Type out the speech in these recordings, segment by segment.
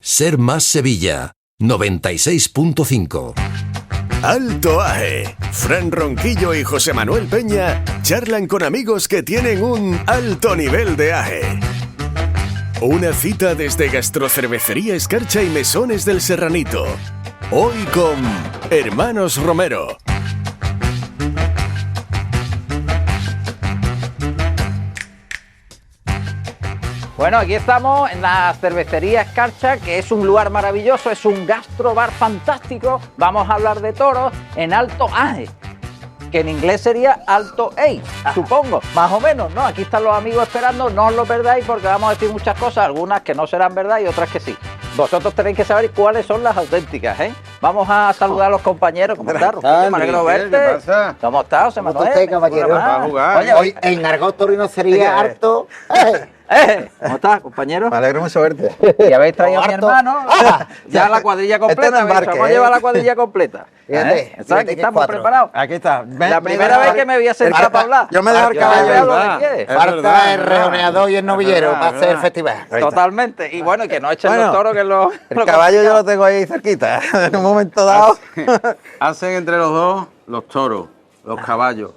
Ser Más Sevilla, 96.5. Alto Aje. Fran Ronquillo y José Manuel Peña charlan con amigos que tienen un alto nivel de aje. Una cita desde Gastrocervecería Escarcha y Mesones del Serranito. Hoy con Hermanos Romero. Bueno, aquí estamos en la cervecería Escarcha, que es un lugar maravilloso, es un gastrobar fantástico. Vamos a hablar de toros en Alto Aje, que en inglés sería Alto Age, supongo, más o menos, ¿no? Aquí están los amigos esperando, no os lo perdáis porque vamos a decir muchas cosas, algunas que no serán verdad y otras que sí. Vosotros tenéis que saber cuáles son las auténticas, ¿eh? Vamos a saludar a los compañeros. ¿Cómo estás, Rufillo? Me alegro verte. ¿Qué pasa? ¿Cómo estás, José Manuel? ¿Cómo estás, caballero? Para jugar. Oye, Hoy en argot torino sería harto. ¿Cómo estás, compañero? Me alegro mucho verte. Y habéis traído a mi Harto. hermano, ya la cuadrilla completa, vamos a llevar la cuadrilla completa. Fíjate, ¿Sabes? fíjate Aquí que estamos cuatro. preparados. Aquí está. La primera vez que me voy a sentar para hablar. Yo me dejo el caballo. Veo lo que ¿Verdad? quieres. Es Falta verdad, el es verdad. rejoneador y el novillero para hacer el festival. Totalmente. Y bueno, y que no echen Bueno, los toros que lo... El caballo yo lo tengo ahí cerquita. En un momento dado. Hacen entre los dos los toros, los caballos,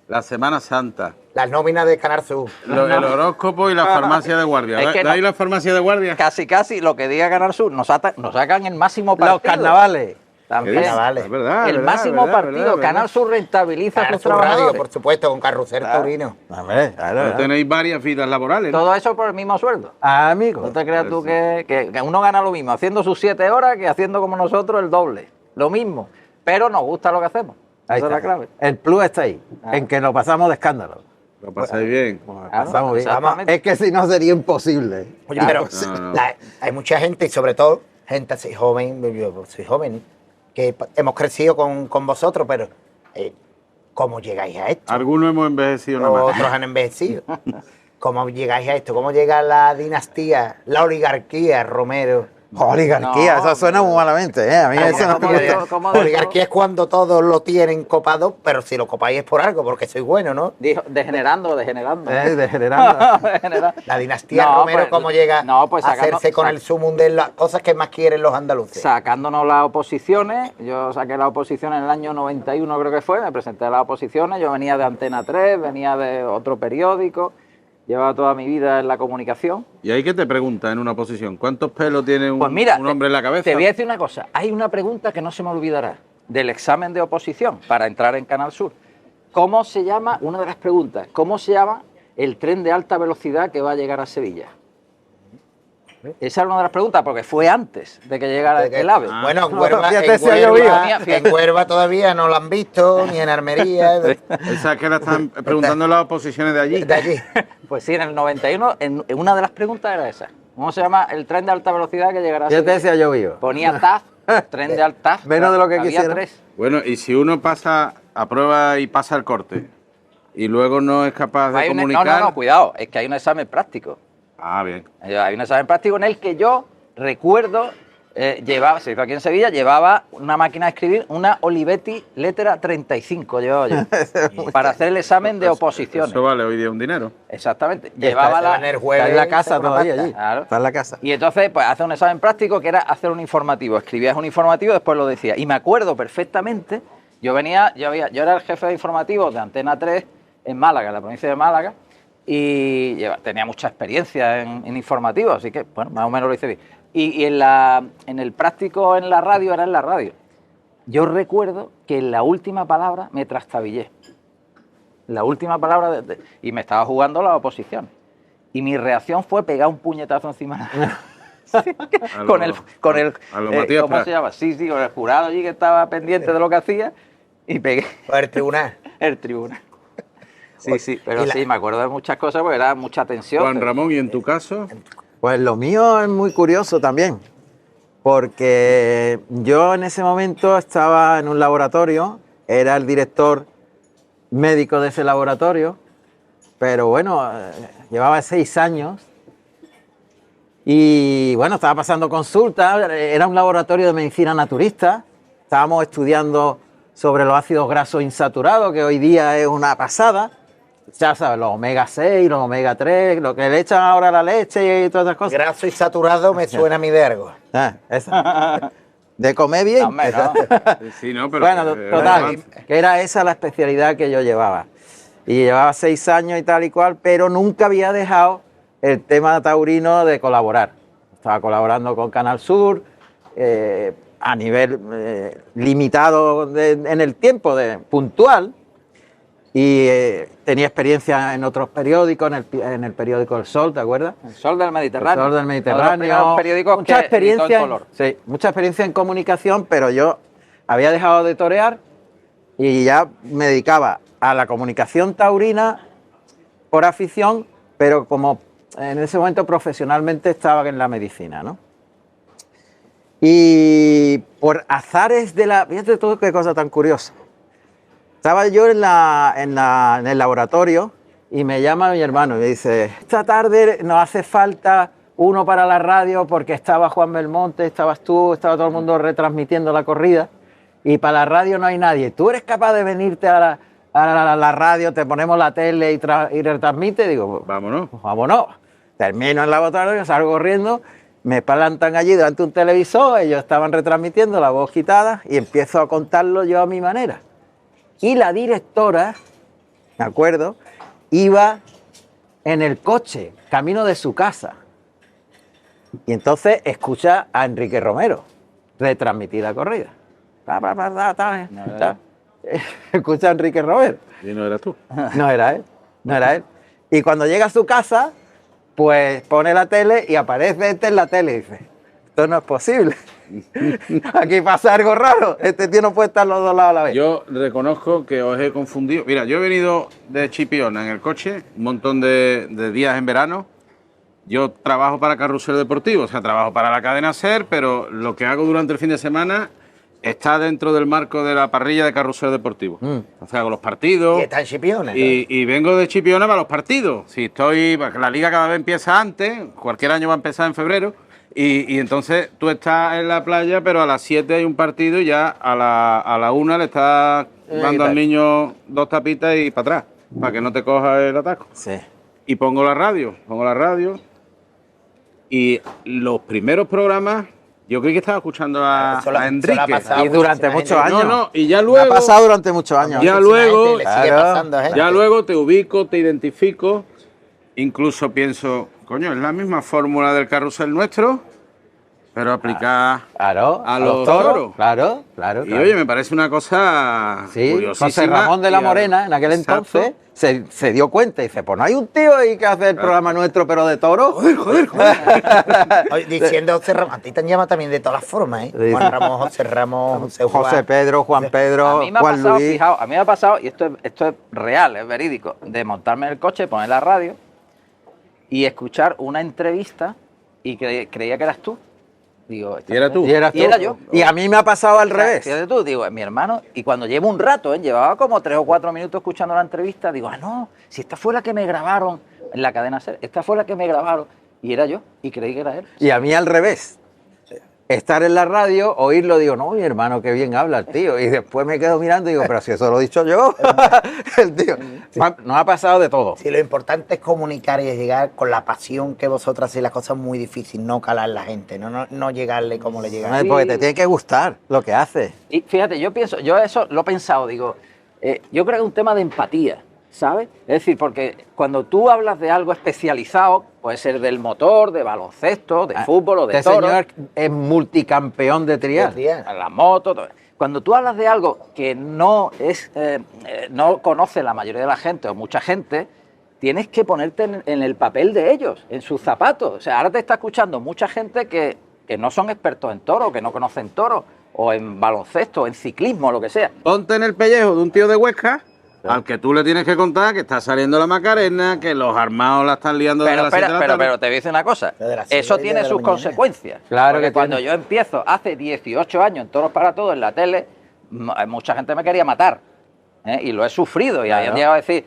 la Semana Santa, Las nóminas de Canal Sur. el horóscopo y la farmacia de guardia. Es que ¿No hay la farmacia de guardia? Casi lo que diga Canal Sur, nos sacan el máximo partido. Los carnavales. También. Carnavales. Es verdad, El es verdad, máximo es verdad, partido. es verdad, es Canal verdad. Sur rentabiliza a Canal sus Sur Radio, trabajadores. por supuesto, con Carrusel Taurino. A ver, Pero tenéis varias vidas laborales, ¿no? Todo eso por el mismo sueldo. Amigo. No te creas tú que uno gana lo mismo haciendo sus 7 horas que haciendo como nosotros el doble. Lo mismo. Pero nos gusta lo que hacemos. Ahí Esa es está. la clave. El plus está ahí. En que nos pasamos de escándalo. Lo pasáis bien. Pasamos bien. exactamente. Es que si no sería imposible. Oye, Claro. pero No. hay mucha gente, y sobre todo gente así joven, yo soy joven, que hemos crecido con vosotros, pero ¿cómo llegáis a esto? Algunos hemos envejecido nada más. Otros han envejecido. ¿Cómo llegáis a esto? ¿Cómo llega la dinastía, la oligarquía, Romero? Oligarquía, No, eso suena muy malamente, ¿eh? A mí eso no me ¿Cómo gusta. digo? ¿Cómo digo? Oligarquía es cuando todos lo tienen copado, pero si lo copáis es por algo, porque sois bueno, ¿no? Dijo, degenerando. Degenerando. Degenerando. La dinastía No, Romero, pues, ¿cómo llega no, pues a hacerse con el sumum de las cosas que más quieren los andaluces? Sacándonos las oposiciones, yo saqué la oposición en el año 91 creo que fue, me presenté a las oposiciones, yo venía de Antena 3, venía de otro periódico, llevaba toda mi vida en la comunicación. ¿Y ahí qué te pregunta en una posición? ¿Cuántos pelos tiene Pues mira, un hombre en la cabeza? te voy a decir una cosa, hay una pregunta que no se me olvidará, del examen de oposición para entrar en Canal Sur. ¿Cómo se llama, una de las preguntas, cómo se llama el tren de alta velocidad que va a llegar a Sevilla? Esa era una de las preguntas, porque fue antes de que llegara el AVE. Bueno, en Huelva, Fíjate si ha llovido. en Huelva todavía no lo han visto, ni en Armería, Esa es que la están preguntando en las oposiciones de allí. de allí. Pues sí, en el 91, en una de las preguntas era esa. ¿Cómo se llama el tren de alta velocidad que llegará a Fíjate Sevilla? si ha llovido. Ponía TAF, tren de alta. Menos de lo que había quisiera. 3. Bueno, y si uno pasa, aprueba y pasa el corte, y luego no es capaz de Hay comunicar... no, cuidado, es que hay un examen práctico. Ah, bien. Hay un examen práctico en el que yo recuerdo, se hizo aquí en Sevilla, llevaba una máquina de escribir, una Olivetti Lettera 35, llevaba yo, para hacer el examen de oposición. Eso vale hoy día un dinero. Exactamente. Llevaba Está la... en el jueves, Está en la casa una todavía pasta. allí. Claro. Está en la casa. Y entonces, pues hace un examen práctico que era hacer un informativo. Escribías un informativo y después lo decías. Y me acuerdo perfectamente, yo era el jefe de informativos de Antena 3 en Málaga, en la provincia de Málaga, y tenía mucha experiencia en informativos, así que, bueno, más o menos lo hice bien. Y en el práctico en la radio, era en la radio. Yo recuerdo que en la última palabra me trastabillé. La última palabra, y me estaba jugando la oposición. Y mi reacción fue pegar un puñetazo encima de la... A con lo- el a lo Matías ¿cómo Prat. se llama? Sí, con el jurado allí que estaba pendiente de lo que hacía y pegué Por el tribunal. el tribunal. Sí, pero Y la- sí, me acuerdo de muchas cosas porque era mucha tensión. Juan Ramón, ¿y en tu caso? Pues lo mío es muy curioso también, porque yo en ese momento estaba en un laboratorio, era el director médico de ese laboratorio, pero bueno, llevaba 6 años y bueno, estaba pasando consultas, era un laboratorio de medicina naturista, estábamos estudiando sobre los ácidos grasos insaturados, que hoy día es una pasada, ya sabes, los omega 6, los omega 3, lo que le echan ahora a la leche y todas esas cosas. Graso y saturado me suena a mí de algo. Esa. De comer bien. Hombre, no. Sí, no, pero... Bueno, total, que era esa la especialidad que yo llevaba. Y llevaba 6 años y tal y cual, pero nunca había dejado el tema taurino de colaborar. Estaba colaborando con Canal Sur, a nivel limitado en el tiempo, puntual, y tenía experiencia en otros periódicos, en el periódico El Sol, ¿te acuerdas? El Sol del Mediterráneo. El Sol del Mediterráneo. Uno de los primeros periódicos mucha que editó en experiencia, color. sí, mucha experiencia en comunicación, pero yo había dejado de torear y ya me dedicaba a la comunicación taurina por afición, pero como en ese momento profesionalmente estaba en la medicina, ¿no? Y por azares de la... Fíjate todo qué cosa tan curiosa. Estaba yo en el laboratorio y me llama mi hermano y me dice, esta tarde nos hace falta uno para la radio porque estaba Juan Belmonte, estabas tú, estaba todo el mundo retransmitiendo la corrida y para la radio no hay nadie. ¿Tú eres capaz de venirte a la radio, te ponemos la tele y retransmite? Digo, Vámonos. pues vámonos. Termino el laboratorio, salgo corriendo, me plantan allí delante de un televisor, ellos estaban retransmitiendo, la voz quitada, y empiezo a contarlo yo a mi manera. Y la directora, me acuerdo, iba en el coche, camino de su casa. Y entonces escucha a Enrique Romero retransmitir la corrida. Escucha a Enrique Romero. Y no eras tú. No era él, no era él. Y cuando llega a su casa, pues pone la tele y aparece este en la tele y dice, esto no es posible. Aquí pasa algo raro. Este tío no puede estar los dos lados a la vez. Yo reconozco que os he confundido. Mira, yo he venido de Chipiona en el coche, un montón de días en verano. Yo trabajo para Carrusel Deportivo, o sea, trabajo para la cadena SER, pero lo que hago durante el fin de semana está dentro del marco de la parrilla de Carrusel Deportivo. O sea, hago los partidos. Y está en Chipiona. Y vengo de Chipiona para los partidos. Si estoy, la liga cada vez empieza antes, cualquier año va a empezar en febrero. Y entonces tú estás en la playa, pero a las 7 hay un partido y ya a la 1 le estás dando al niño 2 tapitas y para atrás, para que no te coja el atasco. Sí. Y pongo la radio. Y los primeros programas, yo creí que estaba escuchando a Eso la Enrique. ha pasado Y durante muchísima muchos gente. años. y ya Me luego... ha pasado durante muchos años. Ya Muchísima luego- gente le sigue Claro. pasando a gente. Ya luego te ubico, te identifico, incluso pienso, coño, es la misma fórmula del carrusel nuestro, pero aplicada Claro, a los toros. Claro. Y oye, me parece una cosa Sí, curiosísima. José Ramón de la y Morena, en aquel Exacto. entonces, se dio cuenta y dice, pues no hay un tío ahí que hace el programa nuestro, pero de toro. Joder. Oye, diciendo José Ramón, a ti te han llamado también de todas las formas, ¿eh? Sí. Juan Ramón, José Ramón, José Juan. José Pedro, Juan Pedro, A mí me ha Juan pasado, Luis. fijaos, a mí me ha pasado, y esto es real, es verídico, de montarme en el coche, poner la radio y escuchar una entrevista y creía que eras tú. Digo, ¿Y era tú? Y eras Y tú. era yo. Y a mí me ha pasado al O sea, revés. fíjate tú, digo, mi hermano, y cuando llevo un rato, llevaba como 3 o 4 minutos escuchando la entrevista, digo, no, si esta fue la que me grabaron en la cadena SER, esta fue la que me grabaron, y era yo, y creí que era él. Y a mí al revés. Estar en la radio, oírlo, digo, no, mi hermano, qué bien habla el tío. Y después me quedo mirando y digo, pero si eso lo he dicho yo. El tío. Nos ha pasado de todo. Sí, lo importante es comunicar y llegar con la pasión que vosotros hacéis las cosas muy difíciles, no calar la gente, no llegarle como le llegáis. Porque te tiene que gustar lo que hace. Y fíjate, yo eso lo he pensado, digo, yo creo que es un tema de empatía, ¿sabes? Es decir, porque cuando tú hablas de algo especializado, puede ser del motor, de baloncesto, de fútbol o de Este toro, señor es multicampeón de trial. a la moto, todo. Cuando tú hablas de algo que no es, no conoce la mayoría de la gente o mucha gente, tienes que ponerte en el papel de ellos, en sus zapatos. O sea, ahora te está escuchando mucha gente que no son expertos en toro, que no conocen toro, o en baloncesto, o en ciclismo, lo que sea. Ponte en el pellejo de un tío de Huesca, al que tú le tienes que contar que está saliendo la Macarena, que los armados la están liando desde Pero, las 7 de la tarde. pero te voy a decir una cosa, Desde las eso 7 tiene de la sus mañana. consecuencias. Claro Porque que cuando tiene. yo empiezo hace 18 años en Toros para Todos en la tele, mucha gente me quería matar. Y lo he sufrido y habían llegado a decir...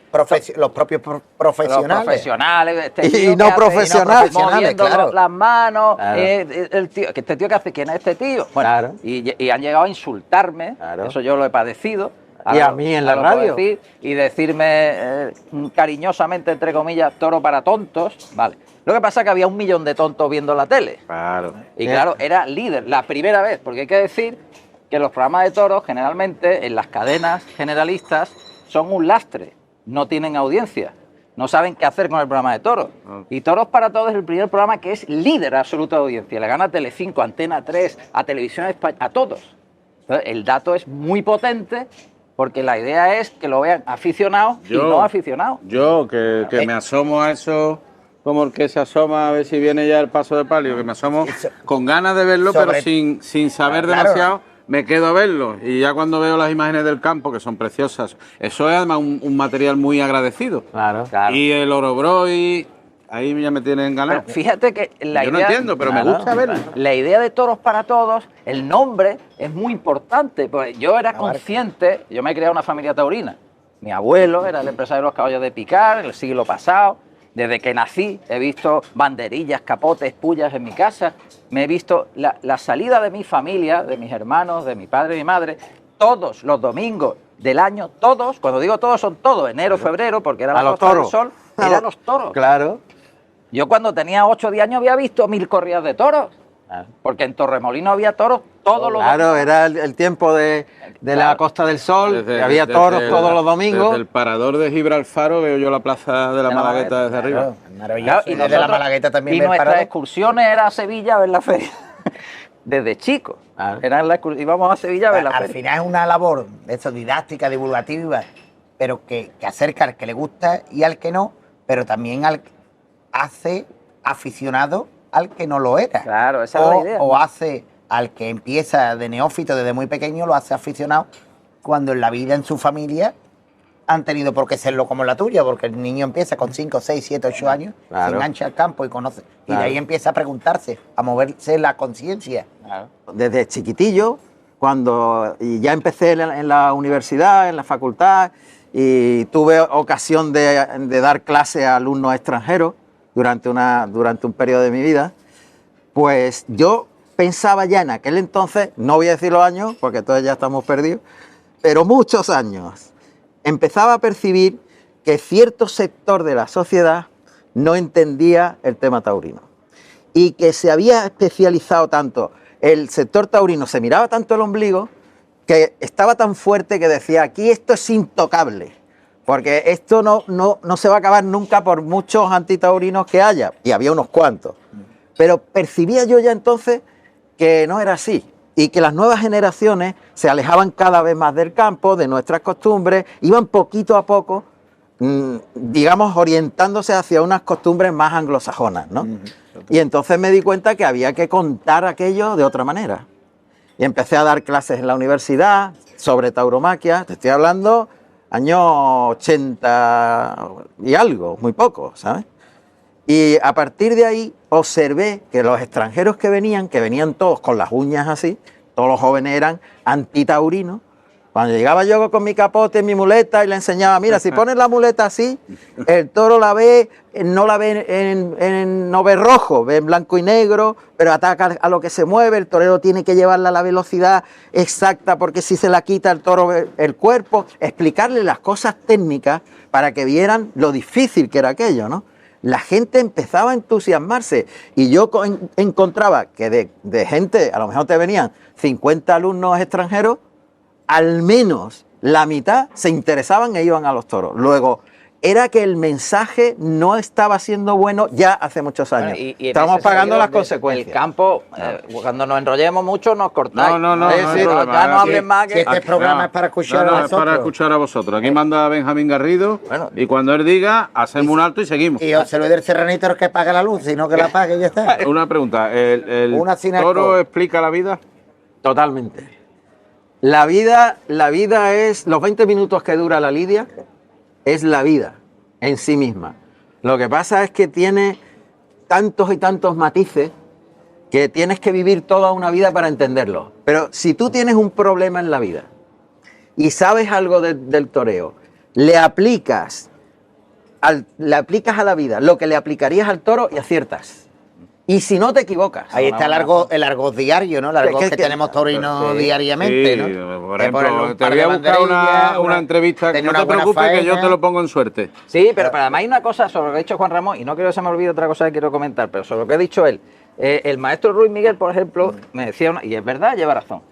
Los propios profesionales. Los profesionales, este Y tío no que hace- profesionales, moviendo claro. las manos, Claro. el tío, este tío que hace, ¿quién es este tío? Bueno, Claro. y han llegado a insultarme, Claro. eso yo lo he padecido, Y a mí en la lo puedo radio. decir, y decirme cariñosamente, entre comillas, toro para tontos, vale. Lo que pasa es que había 1 millón de tontos viendo la tele. Claro. Y claro, era líder, la primera vez, porque hay que decir que los programas de toros generalmente en las cadenas generalistas son un lastre, no tienen audiencia, no saben qué hacer con el programa de toros. Y Toros para Todos es el primer programa que es líder absoluto de audiencia, le gana a Telecinco, a Antena 3, a Televisión Española, a todos. Entonces, el dato es muy potente porque la idea es que lo vean aficionados y no aficionados. Yo, que me asomo a eso, como el que se asoma a ver si viene ya el paso de palio, que me asomo con ganas de verlo, pero sin saber demasiado, me quedo a verlo. Y ya cuando veo las imágenes del campo, que son preciosas, eso es además un material muy agradecido. Claro. Y el Orobroy, ahí ya me tienen ganado. Pero fíjate que la Yo idea... no entiendo, pero me gusta verlo. La idea de Toros para Todos, el nombre es muy importante. Pues yo era consciente, yo me he creado una familia taurina. Mi abuelo era el empresario de los caballos de picar en el siglo pasado. Desde que nací he visto banderillas, capotes, pullas en mi casa. Me he visto la salida de mi familia, de mis hermanos, de mi padre y mi madre, todos los domingos del año, todos, cuando digo todos son todos, enero, febrero, porque era la Costa del Sol, eran los toros. Claro. Yo cuando tenía 8 o 10 años había visto 1000 corridas de toros, porque en Torremolino había toros todos los domingos. Claro, era el tiempo de la Costa del Sol, que había toros todos los domingos. Desde el parador de Gibralfaro veo yo la plaza de la Malagueta desde arriba. Claro, maravilloso. Claro, Y desde la Malagueta también y me he nuestras parado. excursiones era a Sevilla a ver la feria. Desde chico. Íbamos a Sevilla a ver la Al feria. final es una labor de eso, didáctica, divulgativa, pero que acerca al que le gusta y al que no, pero también hace aficionado al que no lo era. Claro, esa es la idea. O hace al que empieza de neófito desde muy pequeño, lo hace aficionado cuando en la vida, en su familia, han tenido por qué serlo como la tuya, porque el niño empieza con 5, 6, 7, 8 años, Claro. se engancha al campo y conoce. Y Claro. de ahí empieza a preguntarse, a moverse la conciencia. Desde chiquitillo, cuando y ya empecé en la universidad, en la facultad, y tuve ocasión de dar clase a alumnos extranjeros durante un periodo de mi vida, pues yo pensaba ya en aquel entonces, no voy a decir los años, porque todos ya estamos perdidos, pero muchos años, empezaba a percibir que cierto sector de la sociedad no entendía el tema taurino y que se había especializado tanto, el sector taurino se miraba tanto el ombligo que estaba tan fuerte que decía, aquí esto es intocable, porque esto no se va a acabar nunca por muchos antitaurinos que haya, y había unos cuantos, pero percibía yo ya entonces que no era así, y que las nuevas generaciones se alejaban cada vez más del campo, de nuestras costumbres, iban poquito a poco, digamos, orientándose hacia unas costumbres más anglosajonas, ¿no? Y entonces me di cuenta que había que contar aquello de otra manera. Y empecé a dar clases en la universidad sobre tauromaquia, te estoy hablando años 80 y algo, muy poco, ¿sabes? Y a partir de ahí observé que los extranjeros que venían todos con las uñas así, todos los jóvenes eran antitaurinos. Cuando llegaba yo con mi capote, mi muleta y le enseñaba, mira, si pones la muleta así, el toro la ve, no ve rojo, ve en blanco y negro, pero ataca a lo que se mueve, el torero tiene que llevarla a la velocidad exacta porque si se la quita el toro ve el cuerpo, explicarle las cosas técnicas para que vieran lo difícil que era aquello, ¿no? La gente empezaba a entusiasmarse y yo encontraba que de gente, a lo mejor te venían 50 alumnos extranjeros, al menos la mitad se interesaban e iban a los toros. Luego, era que el mensaje no estaba siendo bueno ya hace muchos años. Bueno, y en Estamos ese pagando sentido, las consecuencias. El campo, cuando nos enrollemos mucho, nos cortáis. No, Es no hay decir, problema. ya no Aquí- hablen más Si que... este programa es para escuchar a es nosotros. para escuchar a vosotros. Aquí manda Benjamín Garrido Bueno. y cuando él diga, hacemos un alto y seguimos. Y José Luis del Serranito es el que paga la luz, sino que la pague y ya está. Una pregunta, ¿el Una sinaco. toro explica la vida? Totalmente. La vida es, los 20 minutos que dura la lidia, es la vida en sí misma. Lo que pasa es que tiene tantos y tantos matices que tienes que vivir toda una vida para entenderlo. Pero si tú tienes un problema en la vida y sabes algo del toreo, le aplicas a la vida lo que le aplicarías al toro y aciertas. Y si no, te equivocas. Ahí está el argot diario, ¿no? El argot que tenemos taurinos Sí, diariamente, sí, ¿no? por Te ponen ejemplo, un te par voy a de buscar banderillas, una entrevista. tener No una te buena preocupes que yo faena. te lo pongo en suerte. Sí, pero además hay una cosa sobre lo que ha dicho Juan Ramón, y no quiero que se me olvide otra cosa que quiero comentar, pero sobre lo que ha dicho él. El maestro Ruiz Miguel, por ejemplo, me decía, y es verdad, lleva razón,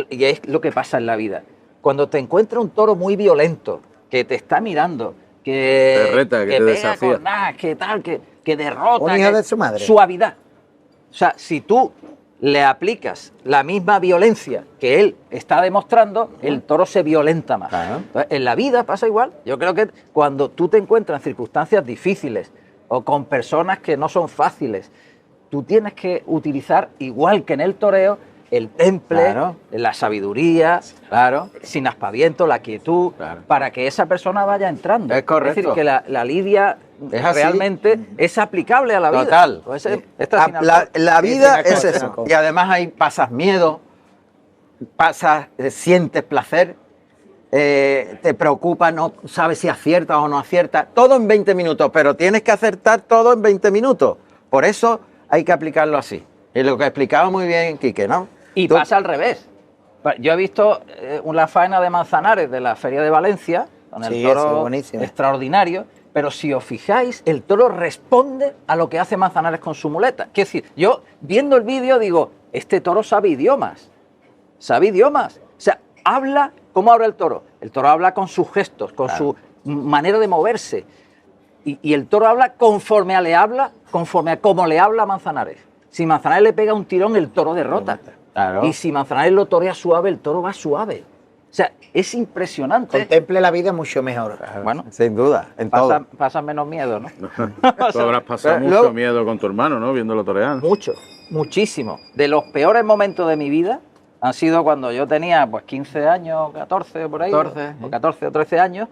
y es lo que pasa en la vida. Cuando te encuentra un toro muy violento, que te está mirando, que Te reta, que te pega desafía. cornadas, que tal, que derrota. Un hijo que- de su madre. Suavidad. O sea, si tú le aplicas la misma violencia que él está demostrando, el toro se violenta más. Claro. Entonces, en la vida pasa igual. Yo creo que cuando tú te encuentras en circunstancias difíciles o con personas que no son fáciles, tú tienes que utilizar, igual que en el toreo, el temple, Claro. la sabiduría, Claro. sin aspaviento, la quietud, Claro. para que esa persona vaya entrando. Es correcto. Es decir, que la lidia Es así. realmente es aplicable a la vida. Total. Pues esta sin La, alcohol. la vida Sí, sí, es sí, eso. sí. Y además ahí pasas miedo, sientes placer, te preocupa, no sabes si aciertas o no aciertas. Todo en 20 minutos, pero tienes que acertar todo en 20 minutos. Por eso hay que aplicarlo así. Es lo que explicaba muy bien Quique, ¿no? Y Tú- pasa al revés. Yo he visto una faena de Manzanares de la Feria de Valencia, con el Sí, eso es toro buenísimo. extraordinario, pero si os fijáis, el toro responde a lo que hace Manzanares con su muleta. Quiero decir, yo viendo el vídeo digo, este toro sabe idiomas. Sabe idiomas. O sea, habla, ¿cómo habla el toro? El toro habla con sus gestos, con su manera de moverse. Y el toro habla conforme a cómo le habla Manzanares. Si Manzanares le pega un tirón, el toro derrota. Claro. Y si Manzanares lo torea suave, el toro va suave. O sea, es impresionante. Contemple la vida mucho mejor. Bueno, Sin duda, en todo. pasa menos miedo, ¿no? Tú habrás pasado pero mucho luego- miedo con tu hermano, ¿no? Viéndolo torear. Mucho, muchísimo. De los peores momentos de mi vida han sido cuando yo tenía pues 15 años, 14 o por ahí, 14, o 14 o 13 años,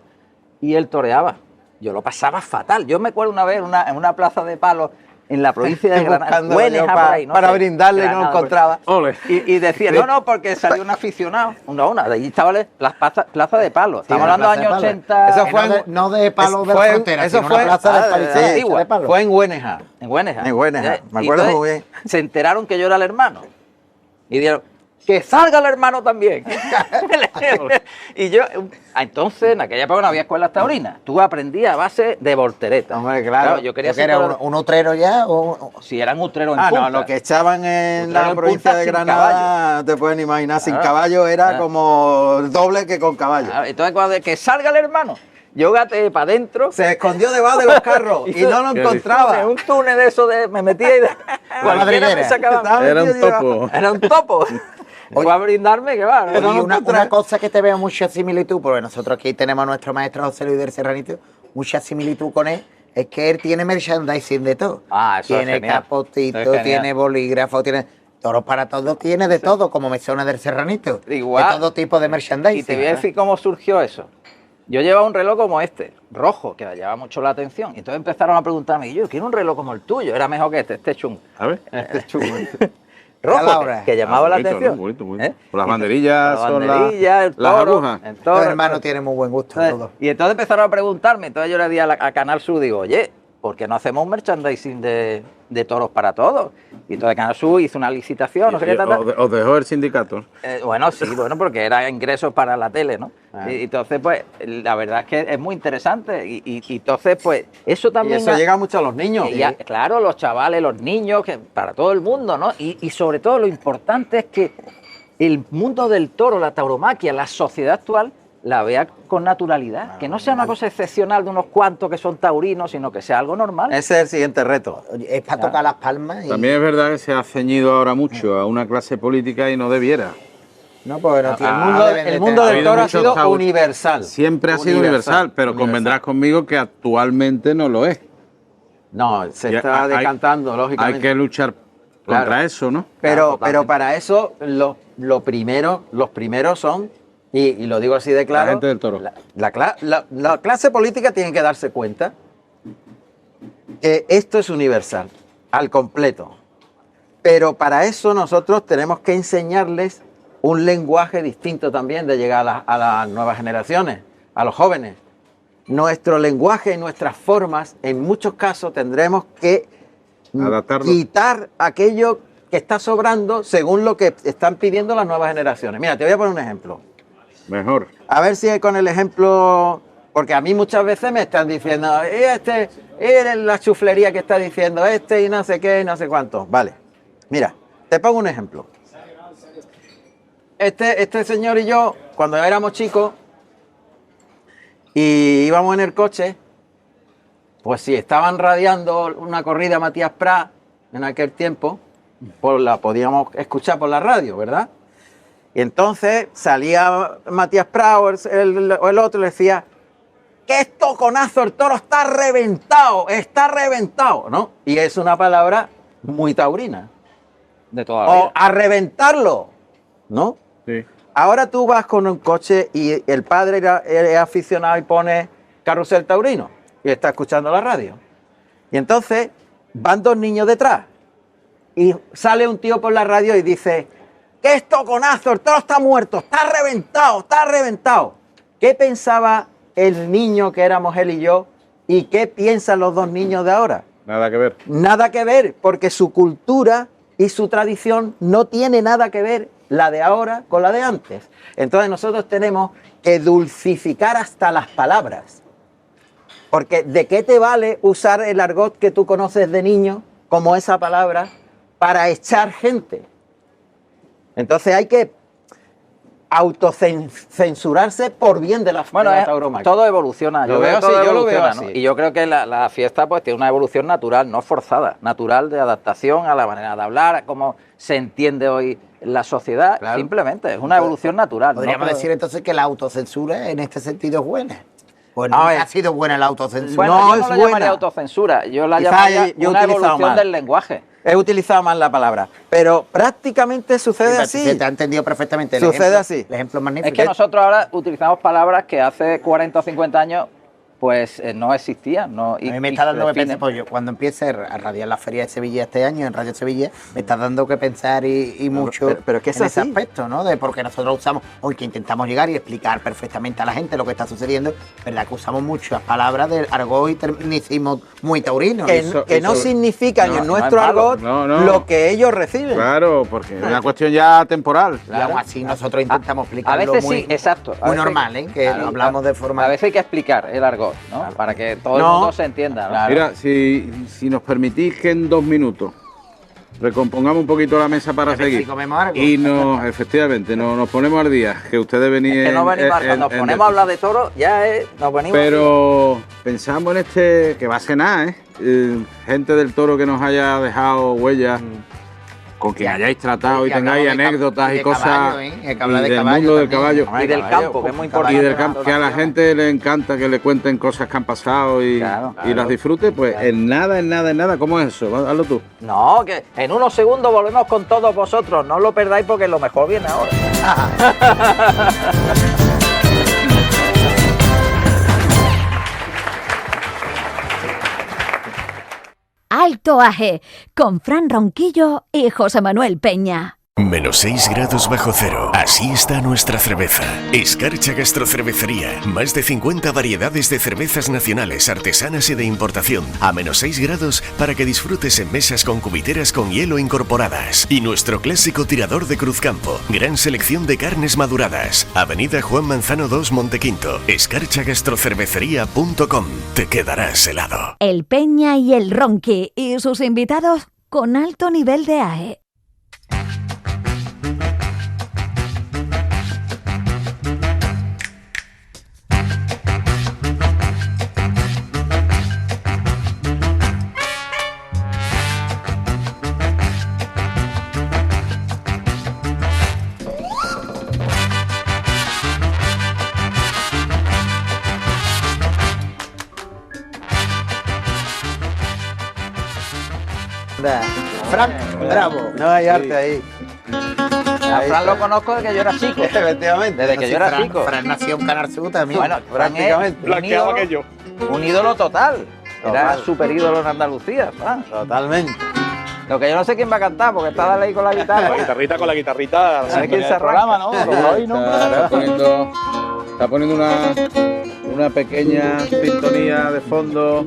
y él toreaba. Yo lo pasaba fatal. Yo me acuerdo una vez en una plaza de palos en la provincia de Granada, Buscando Güeneja, yo por ahí, no para sé, brindarle y no Granada, encontraba. Ole. Y decía, no, porque salió un aficionado, de allí estaba la plaza de palos. Estamos la hablando de plaza años de 80. Eso Que fue no de palos de la frontera, eso sino fue una plaza de palizada antigua. de palos. Fue en Güeneja. En Güeneja. En Güeneja, me acuerdo Entonces, muy bien. Se enteraron que yo era el hermano. Y dijeron, que salga el hermano también. Y yo, entonces, en aquella época no había escuelas taurinas. Tú aprendías a base de voltereta. Hombre, claro. Yo quería ¿Yo que ser era torero- un utrero ya? O... si eran utreros en Ah, punta. no, lo que echaban en Utrero la en provincia punta de sin Granada, no te pueden imaginar, sin Claro. caballo era Claro. como el doble que con caballo. Ah, entonces, cuando que salga el hermano, yo gateé para adentro. Se escondió debajo de los carros y no lo Qué encontraba. Un túnel de eso, me metía y cualquiera madriguera. me sacaba. Estaba Era un metido debajo. topo. Era un topo. Fue a brindarme que va. Oye, ¿no? una cosa que te veo mucha similitud, porque nosotros aquí tenemos a nuestro maestro José Luis del Serranito, mucha similitud con él, es que él tiene merchandising de todo. Ah, eso es tiene genial. capotito, Eso es genial. tiene bolígrafo, tiene... Toros para todos tiene de todo, como Mesones del Serranito. Igual. De todo tipo de merchandising. Y te voy a decir cómo surgió eso. Yo llevaba un reloj como este, rojo, que me llamaba mucho la atención. Y entonces empezaron a preguntarme, y yo quiero un reloj como el tuyo. Era mejor que este es chungo. A ver. Rojo, Laura. que llamaba la Bonito, ¿no? atención. Bonito, bonito. ¿Eh? Por las banderillas, Las son banderillas, el las toro, agujas. el toro, Los hermanos tienen muy buen gusto. Entonces, Todos. y entonces empezaron a preguntarme, entonces yo le di a Canal Sur, digo, oye, ¿por qué no hacemos un merchandising de toros para todos? Y entonces Canal Sur hizo una licitación, no sé qué tal. Os dejó el sindicato. Bueno, sí, bueno, porque era ingresos para la tele, ¿no? Y entonces, pues, la verdad es que es muy interesante. Y entonces, pues, eso Y también... eso llega mucho a los niños. Claro, los chavales, los niños, que para todo el mundo, ¿no? Y sobre todo lo importante es que el mundo del toro, la tauromaquia, la sociedad actual, la vea con naturalidad. Que no sea una cosa excepcional de unos cuantos que son taurinos, sino que sea algo normal. Ese es el siguiente reto. Oye, es para tocar las palmas. Y... También es verdad que se ha ceñido ahora mucho a una clase política y no debiera. No, porque no tiene- El no mundo, deben de el mundo tener- del habido toro ha muchos sido taur- universal. Siempre ha sido universal, pero convendrás conmigo que actualmente no lo es. No, se Ya está hay- decantando, lógicamente. Hay que luchar contra Claro. eso, ¿no? Pero totalmente. para eso los primeros son, y lo digo así de claro, La gente del toro. La clase política tiene que darse cuenta que esto es universal, al completo. Pero para eso nosotros tenemos que enseñarles un lenguaje distinto también de llegar a las nuevas generaciones, a los jóvenes. Nuestro lenguaje y nuestras formas, en muchos casos, tendremos que Adaptarlo. quitar aquello que está sobrando según lo que están pidiendo las nuevas generaciones. Mira, te voy a poner un ejemplo. Mejor. A ver si con el ejemplo, porque a mí muchas veces me están diciendo, la chuflería que está diciendo y no sé qué, y no sé cuánto. Vale, mira, te pongo un ejemplo. Este señor y yo, cuando éramos chicos y íbamos en el coche, pues si estaban radiando una corrida Matías Prats en aquel tiempo, pues la podíamos escuchar por la radio, ¿verdad? Y entonces salía Matías Prats o el otro y le decía, ¡qué estoconazo! El toro está reventado, ¿no? Y es una palabra muy taurina. De toda la vida. O a reventarlo, ¿no? Sí. Ahora tú vas con un coche y el padre es aficionado y pone Carrusel Taurino y está escuchando la radio. Y entonces van dos niños detrás y sale un tío por la radio y dice, ¡qué estoconazo! El toro está muerto, está reventado. ¿Qué pensaba el niño que éramos él y yo y qué piensan los dos niños de ahora? Nada que ver. Nada que ver, porque su cultura y su tradición no tiene nada que ver la de ahora con la de antes. Entonces nosotros tenemos que dulcificar hasta las palabras. Porque ¿de qué te vale usar el argot que tú conoces de niño, como esa palabra, para echar gente? Entonces hay que autocensurarse por bien de la tauromaquia. Todo evoluciona. Yo lo veo evoluciona, así. ¿no? Y yo creo que la fiesta pues tiene una evolución natural, no forzada, natural de adaptación a la manera de hablar, a cómo se entiende hoy la sociedad. Claro. Simplemente es una evolución natural. Podríamos ¿no? decir entonces que la autocensura en este sentido es buena. Pues A no ver. ha sido buena la autocensura. Bueno, No yo es no la buena. llamaría autocensura, yo la Quizá llamaría yo he una utilizado evolución mal. del lenguaje. He utilizado mal la palabra, pero prácticamente sucede Se así. te ha entendido perfectamente. El Sucede ejemplo, así. El ejemplo magnífico. Es que nosotros ahora utilizamos palabras que hace 40 o 50 años pues no existían. No, A mí me está dando que definen. pensar, pues yo cuando empiece a radiar la Feria de Sevilla este año, en Radio Sevilla, me está dando que pensar y mucho pero es que es en ese así. aspecto, ¿no? De porque nosotros usamos, hoy que intentamos llegar y explicar perfectamente a la gente lo que está sucediendo, verdad que usamos muchas palabras del argot y tecnicismos muy taurinos. Que no significan no, en no nuestro es malo. argot No, no. lo que ellos reciben. Claro, porque es una cuestión ya temporal. Y aún así nosotros intentamos A explicarlo veces muy, sí, exacto. A muy veces- normal, ¿eh? Que claro, hablamos de forma... A veces hay que explicar el argot, ¿no? Para que todo el No. mundo se entienda, ¿no? Claro. Mira, si nos permitís que en 2 minutos recompongamos un poquito la mesa para ver si seguir. comemos algo. Y efectivamente, nos ponemos al día, que ustedes venían. Es que no venimos, cuando nos ponemos a hablar de toros, ya nos venimos. Pero pensamos en que va a ser nada, ¿eh? Gente del toro que nos haya dejado huellas, con quien Ya. hayáis tratado y que tengáis hablamos de anécdotas y y de cosas caballo, ¿eh? Hay que hablar y de del caballo mundo del también. caballo. y del campo, que es muy importante. Y del campo, que a la gente le encanta que le cuenten cosas que han pasado y, Claro, y las disfrute, pues en nada, ¿cómo es eso? Hazlo tú. No, que en unos segundos volvemos con todos vosotros. No os lo perdáis porque lo mejor viene ahora. Alto Aje, con Fran Ronquillo y José Manuel Peña. Menos 6 grados bajo cero. Así está nuestra cerveza. Escarcha Gastrocervecería. Más de 50 variedades de cervezas nacionales, artesanas y de importación. A menos 6 grados para que disfrutes en mesas con cubiteras con hielo incorporadas. Y nuestro clásico tirador de Cruzcampo. Gran selección de carnes maduradas. Avenida Juan Manzano 2, Montequinto. escarchagastrocervecería.com. Te quedarás helado. El Peña y el Ronqui y sus invitados con alto nivel de AE. Frank, bravo. No hay arte ahí. A Fran lo conozco desde que yo era chico. Efectivamente. Desde que yo era Fran, chico. Fran nació en Canal Sur también. Bueno, Fran es prácticamente. un ídolo total. Era Total. súper ídolo en Andalucía, Fran. Totalmente. Lo que yo no sé quién va a cantar, porque está Dale ahí con la guitarra. Con la guitarrita, A ver quién se arranca. programa, ¿no? Está poniendo una pequeña sintonía de fondo.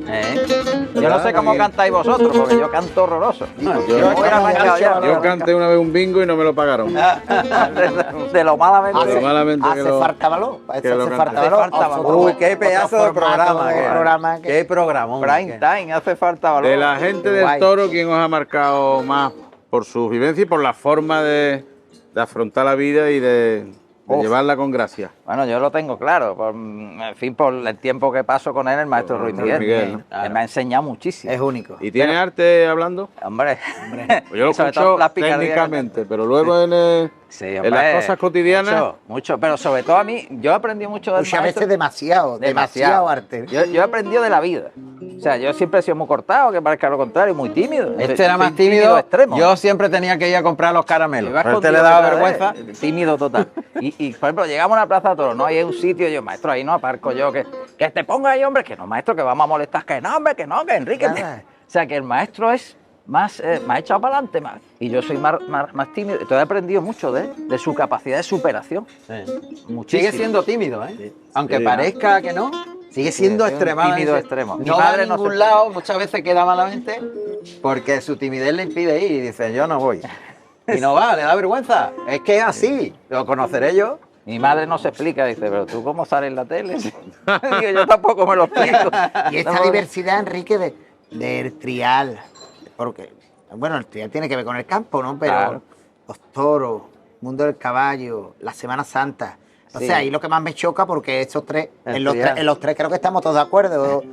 Yo no sé cómo cantáis vosotros, porque yo canto horroroso. Yo canté una vez un bingo y no me lo pagaron. De lo malamente. Lo malamente que Hace lo- falta valor. que lo Hace falta cante. valor. Uy, qué pedazo de programa. que- Qué programa. Prime time, hace falta valor. De la gente del Guay. Toro, ¿quién os ha marcado más por sus vivencias y por la forma de afrontar la vida y de llevarla con gracia? Bueno, yo lo tengo claro, en fin, por el tiempo que paso con él, el maestro Ruiz Miguel. Él me ha enseñado muchísimo. Es único. ¿Y tiene arte hablando? Hombre, Pues yo lo sobre todo escucho las picardías. técnicamente, pero luego en las cosas cotidianas... Mucho, pero sobre todo a mí, yo aprendí mucho del Muchas maestro. veces demasiado arte. Yo he aprendido de la vida. O sea, yo siempre he sido muy cortado, que parezca lo contrario, muy tímido. Este era Soy más tímido. extremo. Yo siempre tenía que ir a comprar los caramelos. Iba Pero este escondido le daba detrás de vergüenza. él, tímido total. Y, por ejemplo, llegamos a la Plaza de Toros, ¿no? Y hay un sitio, yo, maestro, ahí no aparco yo, que te ponga ahí, hombre, que no, maestro, que vamos a molestar, que no, hombre, que no, que Enrique. Nada. O sea, que el maestro es más echado para adelante, más. Y yo soy más tímido. Entonces he aprendido mucho de su capacidad de superación. Muchísimo. Sigue siendo tímido, ¿eh? Aunque Sí. parezca que no, sigue siendo es un extremadamente tímido extremo. Mi No va a padre no ningún se- lado, muchas veces queda malamente porque su timidez le impide ir y dice, yo no voy. Y no va, le da vergüenza. Es que es así, lo conoceré yo. Mi madre no se explica, dice, pero tú cómo sales en la tele. Digo, yo tampoco me lo explico. Y esta diversidad, Enrique, del trial, porque, bueno, el trial tiene que ver con el campo, ¿no? Pero Claro. los toros, mundo del caballo, la Semana Santa. O Sí. sea, ahí lo que más me choca, porque esos tres, El en los trial. en los tres creo que estamos todos de acuerdo,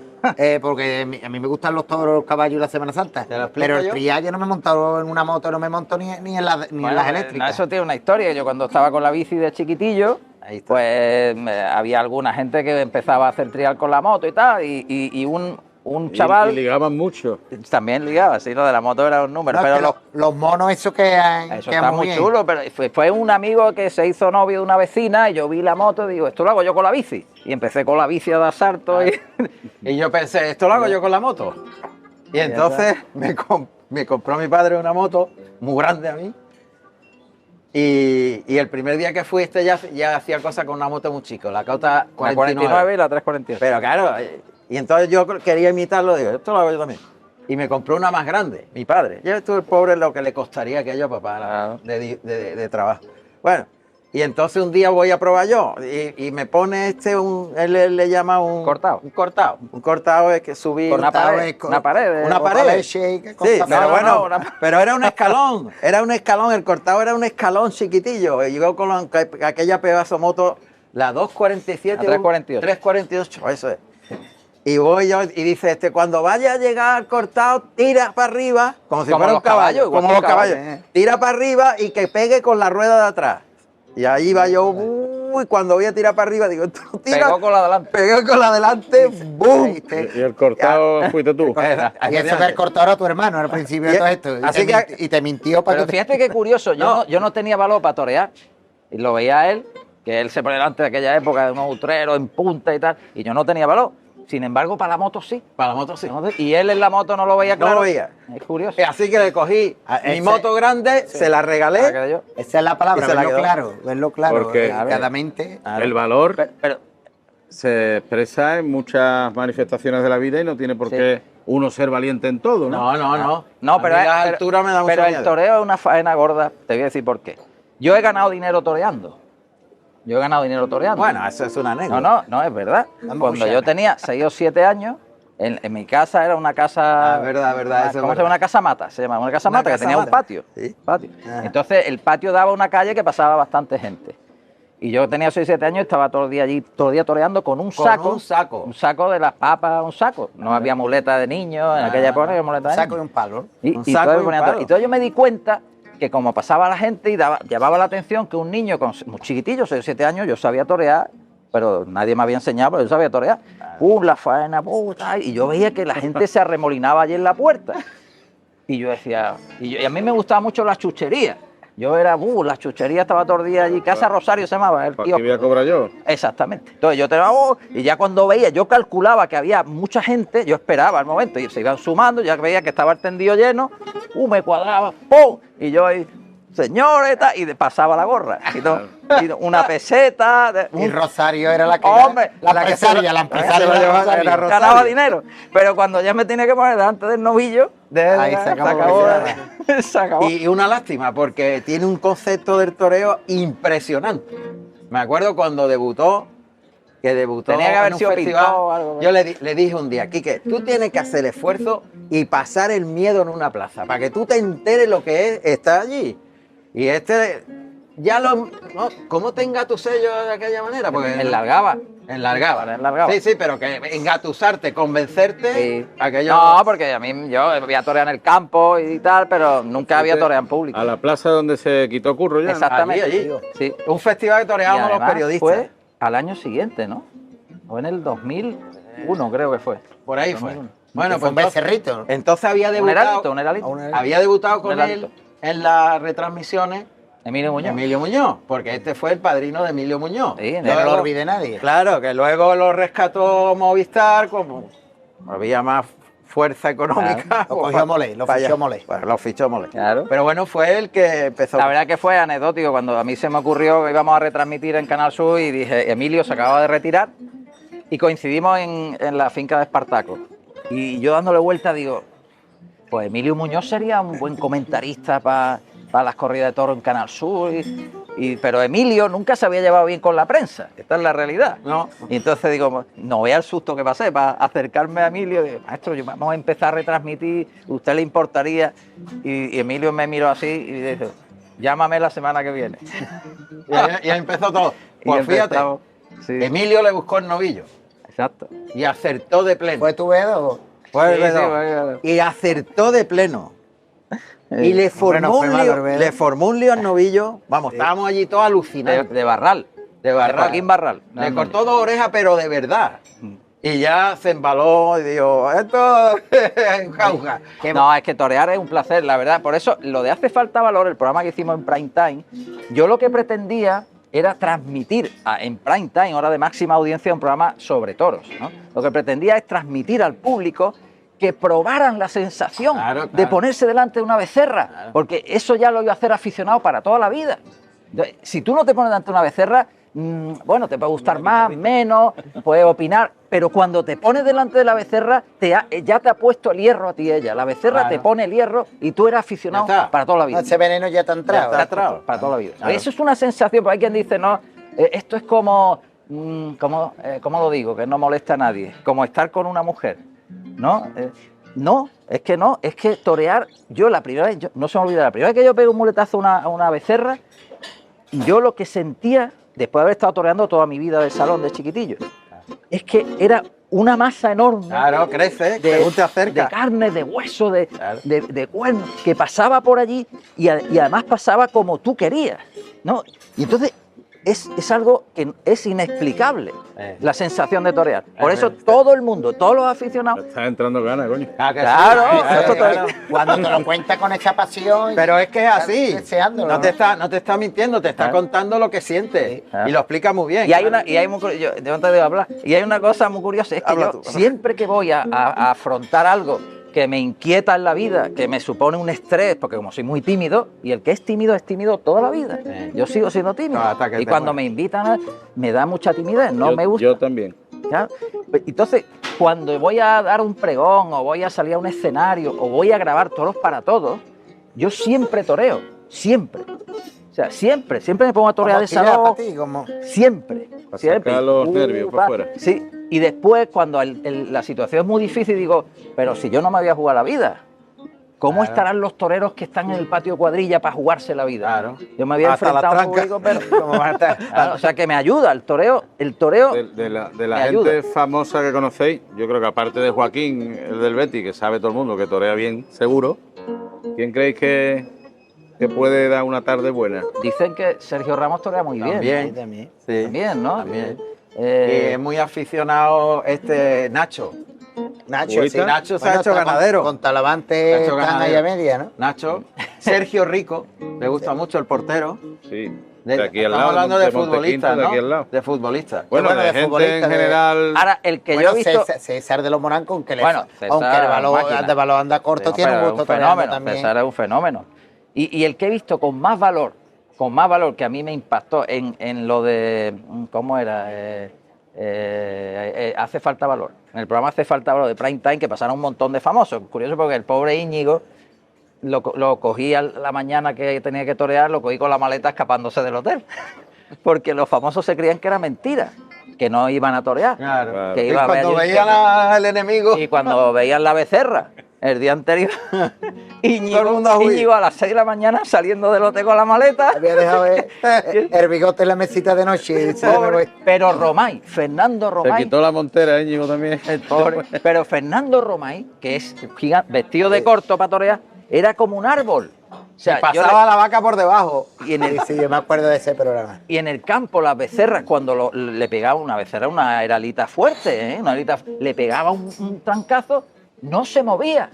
porque a mí me gustan los toros, los caballos y la Semana Santa. ¿Te lo explico Pero el yo? trial yo no me he montado en una moto, no me monto ni en las Bueno, no, eléctricas. eso tiene una historia. Yo cuando estaba con la bici de chiquitillo, Ahí está. pues había alguna gente que empezaba a hacer trial con la moto y tal, y un chaval Y ligaban mucho. también ligaba, sí, lo de la moto era un número, No, es pero que los monos esos que han eso que está han muy bien. chulo, pero fue un amigo que se hizo novio de una vecina y yo vi la moto y digo, esto lo hago yo con la bici. Y empecé con la bici a dar saltos y... Y yo pensé, esto lo hago yo con la moto. Y entonces me compró mi padre una moto muy grande a mí. Y el primer día que fui, ya hacía cosas con una moto muy chica, la Cauta La 49. 49 y la 348. Pero claro, y entonces yo quería imitarlo, digo, esto lo hago yo también. Y me compró una más grande, mi padre. Yo estuve el pobre lo que le costaría aquello a papá Claro. de trabajo. Bueno, y entonces un día voy a probar yo y me pone él le llama un Cortado. Un cortado. Un cortado es que subí Una Cortado pared, es con- una pared. una Con pared. leche y que Sí, cosa- pero no, bueno, no, una- pero era un escalón, el cortado era un escalón chiquitillo. Y yo con aquella pedazo moto, la 247, La 348. 348, eso es. Y voy yo, y dice cuando vaya a llegar al cortado, tira para arriba, como si Como fuera un los caballos, caballo, igual como que los un caballo, caballos. Tira para arriba y que pegue con la rueda de atrás. Y ahí va yo, uy, cuando voy a tirar para arriba, digo, tú tira. Pegó con la delante. Pegué con la delante, ¡boom! Y el cortado fuiste tú. Y eso que el cortado era tu hermano al principio de Y- todo esto. Y así te que- minti- y te mintió para Pero que te- fíjate qué curioso, yo no tenía valor para torear. Y lo veía a él, que él se ponía delante de aquella época de unos utreros en punta y tal, y yo no tenía valor. Sin embargo, para la moto sí. Para la moto sí. Y él en la moto no lo veía No claro. lo veía. Es curioso. Así que le cogí mi ese- moto grande, se la Ah, regalé. que yo- Esa es la palabra, Y se la verlo quedó. claro, verlo claro. Porque- Cada mente. El valor Pero se expresa en muchas manifestaciones de la vida y no tiene por Sí. qué uno ser valiente en todo, ¿no? no, pero, a mí la pero- altura me da mucho pero el miedo. toreo es una faena gorda. Te voy a decir por qué. Yo he ganado dinero toreando. Bueno, eso es una anécdota. No, es verdad. Vamos a Cuando yo escuchar. tenía 6 o 7 años, en mi casa era una casa... Ah, verdad, eso es ¿Cómo se llama? verdad. Una casa mata, se llama. Una casa Una mata que casa tenía un mata. patio. Sí. patio. Ajá. Entonces, el patio daba a una calle que pasaba bastante gente. Y yo tenía 6 o 7 años y estaba todo el día allí, todo el día toreando con un Con saco. un saco. Un saco de las papas, un saco. No había muleta de niños, en aquella época no había muleta Un de saco y niños. un palo. Y, Un y saco todo y me un ponía palo. todo. Y entonces yo me di cuenta que como pasaba la gente y llamaba la atención que un niño muy chiquitillo, 6 o 7 años, yo sabía torear, pero nadie me había enseñado, pero yo sabía torear. La faena, puta, y yo veía que la gente se arremolinaba allí en la puerta. Y yo decía, y a mí me gustaba mucho la chuchería. Yo era, la chuchería estaba todo el día allí, Casa Rosario se llamaba, el ¿Para tío. qué voy a cobrar yo? Exactamente. Entonces yo tenía, y ya cuando veía, yo calculaba que había mucha gente, yo esperaba el momento, y se iban sumando, ya veía que estaba el tendido lleno, me cuadraba, ¡pum! Y yo ahí, señores, tal, y pasaba la gorra. Y una peseta. Y Rosario era la que Hombre, la que empresaria, la empresaria se lo era llevaba, Rosario. era ganaba dinero. Pero cuando ya me tenía que poner delante del novillo, Ahí se acabó. se acabó. Y una lástima, porque tiene un concepto del toreo impresionante. Me acuerdo cuando debutó, Tenía que haber en un sido festival, pintado o algo. yo le dije un día, Quique, tú tienes que hacer el esfuerzo y pasar el miedo en una plaza, para que tú te enteres lo que es estar allí. Y ya no, ¿cómo te engatusé yo de aquella manera? Porque Enlargaba. enlargaba. Sí, pero que engatusarte, convencerte, Sí. aquello... No, porque a mí yo había toreado en el campo y tal, pero nunca había toreado en público. A la plaza donde se quitó Curro ya. ¿no? Exactamente. Allí. Sí. Un festival que Y toreábamos los además periodistas. fue al año siguiente, ¿no? O en el 2001, creo que fue. Por ahí fue. 2001. Bueno, fue un becerrito, ¿no? entonces había Un debutado, heralito. había debutado con Un él heralito. en las retransmisiones Emilio Muñoz. Emilio Muñoz, porque este fue el padrino de Emilio Muñoz. Sí, No luego- lo olvide nadie. Claro, que luego lo rescató Movistar, como había más fuerza económica. Claro, lo pues, cogió Molé, lo para fichó allá. Molé. Pues lo fichó Molé. Claro. Pero bueno, fue él que empezó. La verdad que fue anecdótico cuando a mí se me ocurrió que íbamos a retransmitir en Canal Sur y dije, Emilio se acaba de retirar y coincidimos en la finca de Espartaco. Y yo dándole vuelta digo, pues Emilio Muñoz sería un buen comentarista para las corridas de toros en Canal Sur. Pero Emilio nunca se había llevado bien con la prensa, esta es la realidad. No. Y entonces digo, no vea el susto que pasé para acercarme a Emilio. Digo, maestro, vamos a empezar a retransmitir, ¿usted le importaría? Y Emilio me miró así y dice, llámame la semana que viene. Y ahí empezó todo. Y Pues fíjate, empezamos, sí, Emilio le buscó el novillo exacto. y acertó de pleno. ¿Fue tu dedo? Fue Sí, el sí, dedo. fue- Y acertó de pleno. Y le formó, fue malo, ¿verdad? le formó un lío al novillo. Vamos, estábamos allí todos alucinados. de Barral. De Barral. De Joaquín Barral. Le cortó 2 orejas, pero de verdad. Y ya se embaló y dijo, esto es jauja. No, es que torear es un placer, la verdad. Por eso, lo de Hace Falta Valor, el programa que hicimos en Prime Time, yo lo que pretendía era transmitir en Prime Time, hora de máxima audiencia, un programa sobre toros, ¿no? Lo que pretendía es transmitir al público que probaran la sensación Claro, de claro. ponerse delante de una becerra, porque eso ya lo iba a hacer aficionado para toda la vida. Entonces, si tú no te pones delante de una becerra, bueno, te puede gustar más, menos, puedes opinar, pero cuando te pones delante de la becerra, ya te ha puesto el hierro a ti ella. La becerra Claro. te pone el hierro y tú eres aficionado Ya está. para toda la vida. Ese veneno ya te ha entrado. Para toda la vida. Claro. Eso es una sensación, porque hay quien dice, no, esto es como, ¿cómo lo digo? Que no molesta a nadie, como estar con una mujer, ¿no? No, es que torear, yo la primera vez, no se me olvida, la primera vez que yo pegué un muletazo a una becerra, yo lo que sentía, después de haber estado toreando toda mi vida del salón de chiquitillo, es que era una masa enorme. Claro, crece, según te acercas. De carne, de hueso, de Claro. cuerno, que pasaba por allí y además pasaba como tú querías, ¿no? Y entonces es algo que es inexplicable, la sensación de torear. Por eso todo el mundo, todos los aficionados... Está entrando ganas, coño. Claro, eso Claro, cuando te lo cuentas con esa pasión. Pero es que es así. Estás deseándolo, No te está mintiendo, te está Claro. contando lo que siente. Claro. Y lo explica muy bien. Y hay yo no te debo hablar, y hay una cosa muy curiosa, es que Habla yo tú, habla. siempre que voy a afrontar algo que me inquieta en la vida, que me supone un estrés, porque como soy muy tímido, y el que es tímido toda la vida. Yo sigo siendo tímido. No, hasta que Y te cuando mueras. me invitan, me da mucha timidez, no me gusta. Yo también. Claro. Entonces, cuando voy a dar un pregón, o voy a salir a un escenario, o voy a grabar toros para todos, yo siempre toreo, siempre. O sea, siempre me pongo a torear de actividad salón. para ti, como... Siempre. Para siempre. sacar los nervios por fuera. Sí, y después cuando la situación es muy difícil digo, pero si yo no me había jugado la vida, ¿cómo Claro. estarán los toreros que están en el patio cuadrilla para jugarse la vida? Claro. Yo me había Hasta las enfrentado a un trancas. público, pero... como va a estar. Claro, o sea, que me ayuda el toreo. De la Me gente ayuda. famosa que conocéis, yo creo que aparte de Joaquín, el del Betis, que sabe todo el mundo que torea bien, seguro, ¿quién creéis que puede dar una tarde buena? Dicen que Sergio Ramos torea muy bien. También. También. Sí. También, ¿no? También. Eh, Y es muy aficionado Nacho. Nacho, Ahorita. sí. Nacho se ha hecho está ganadero. Con Talavante Nacho están ganadero. ahí a media, ¿no? Nacho. Sergio Rico. Le gusta mucho el portero. Sí, de aquí al Estamos lado. hablando de Montequinto, futbolistas, de aquí ¿no? al lado. De futbolistas. Bueno, Bueno, de de gente futbolista, en de- general. ahora, el que Bueno, yo he visto... César de los Morancos, aunque, Bueno, César, aunque el balón, máquina. de balón anda corto, No, tiene un pero gusto un fenómeno, también. César es un fenómeno. Y el que he visto con más valor que a mí me impactó en lo de, ¿cómo era? Hace falta valor. En el programa Hace falta valor de Prime Time, que pasaron un montón de famosos. Curioso porque el pobre Íñigo lo cogí a la mañana que tenía que torear, lo cogí con la maleta escapándose del hotel. Porque los famosos se creían que era mentira, que no iban a torear. Claro. Que Y iba a cuando ver- veían al enemigo... Y cuando veían la becerra el día anterior, Todo el mundo a huir. Íñigo a las 6 de la mañana saliendo del hotel con la maleta. Había dejado el bigote en la mesita de noche. Y dice, Pobre, "Me voy". pero Romay, Fernando Se Romay, quitó la montera, Íñigo también. el pobre, pero Fernando Romay, que es gigante, vestido de corto para torear, era como un árbol. O sea, yo pasaba la vaca por debajo. y en el Sí, yo me acuerdo de ese programa. Y en el campo, las becerras, cuando le pegaba una becerra, una heralita fuerte, le pegaba un trancazo, no se movía.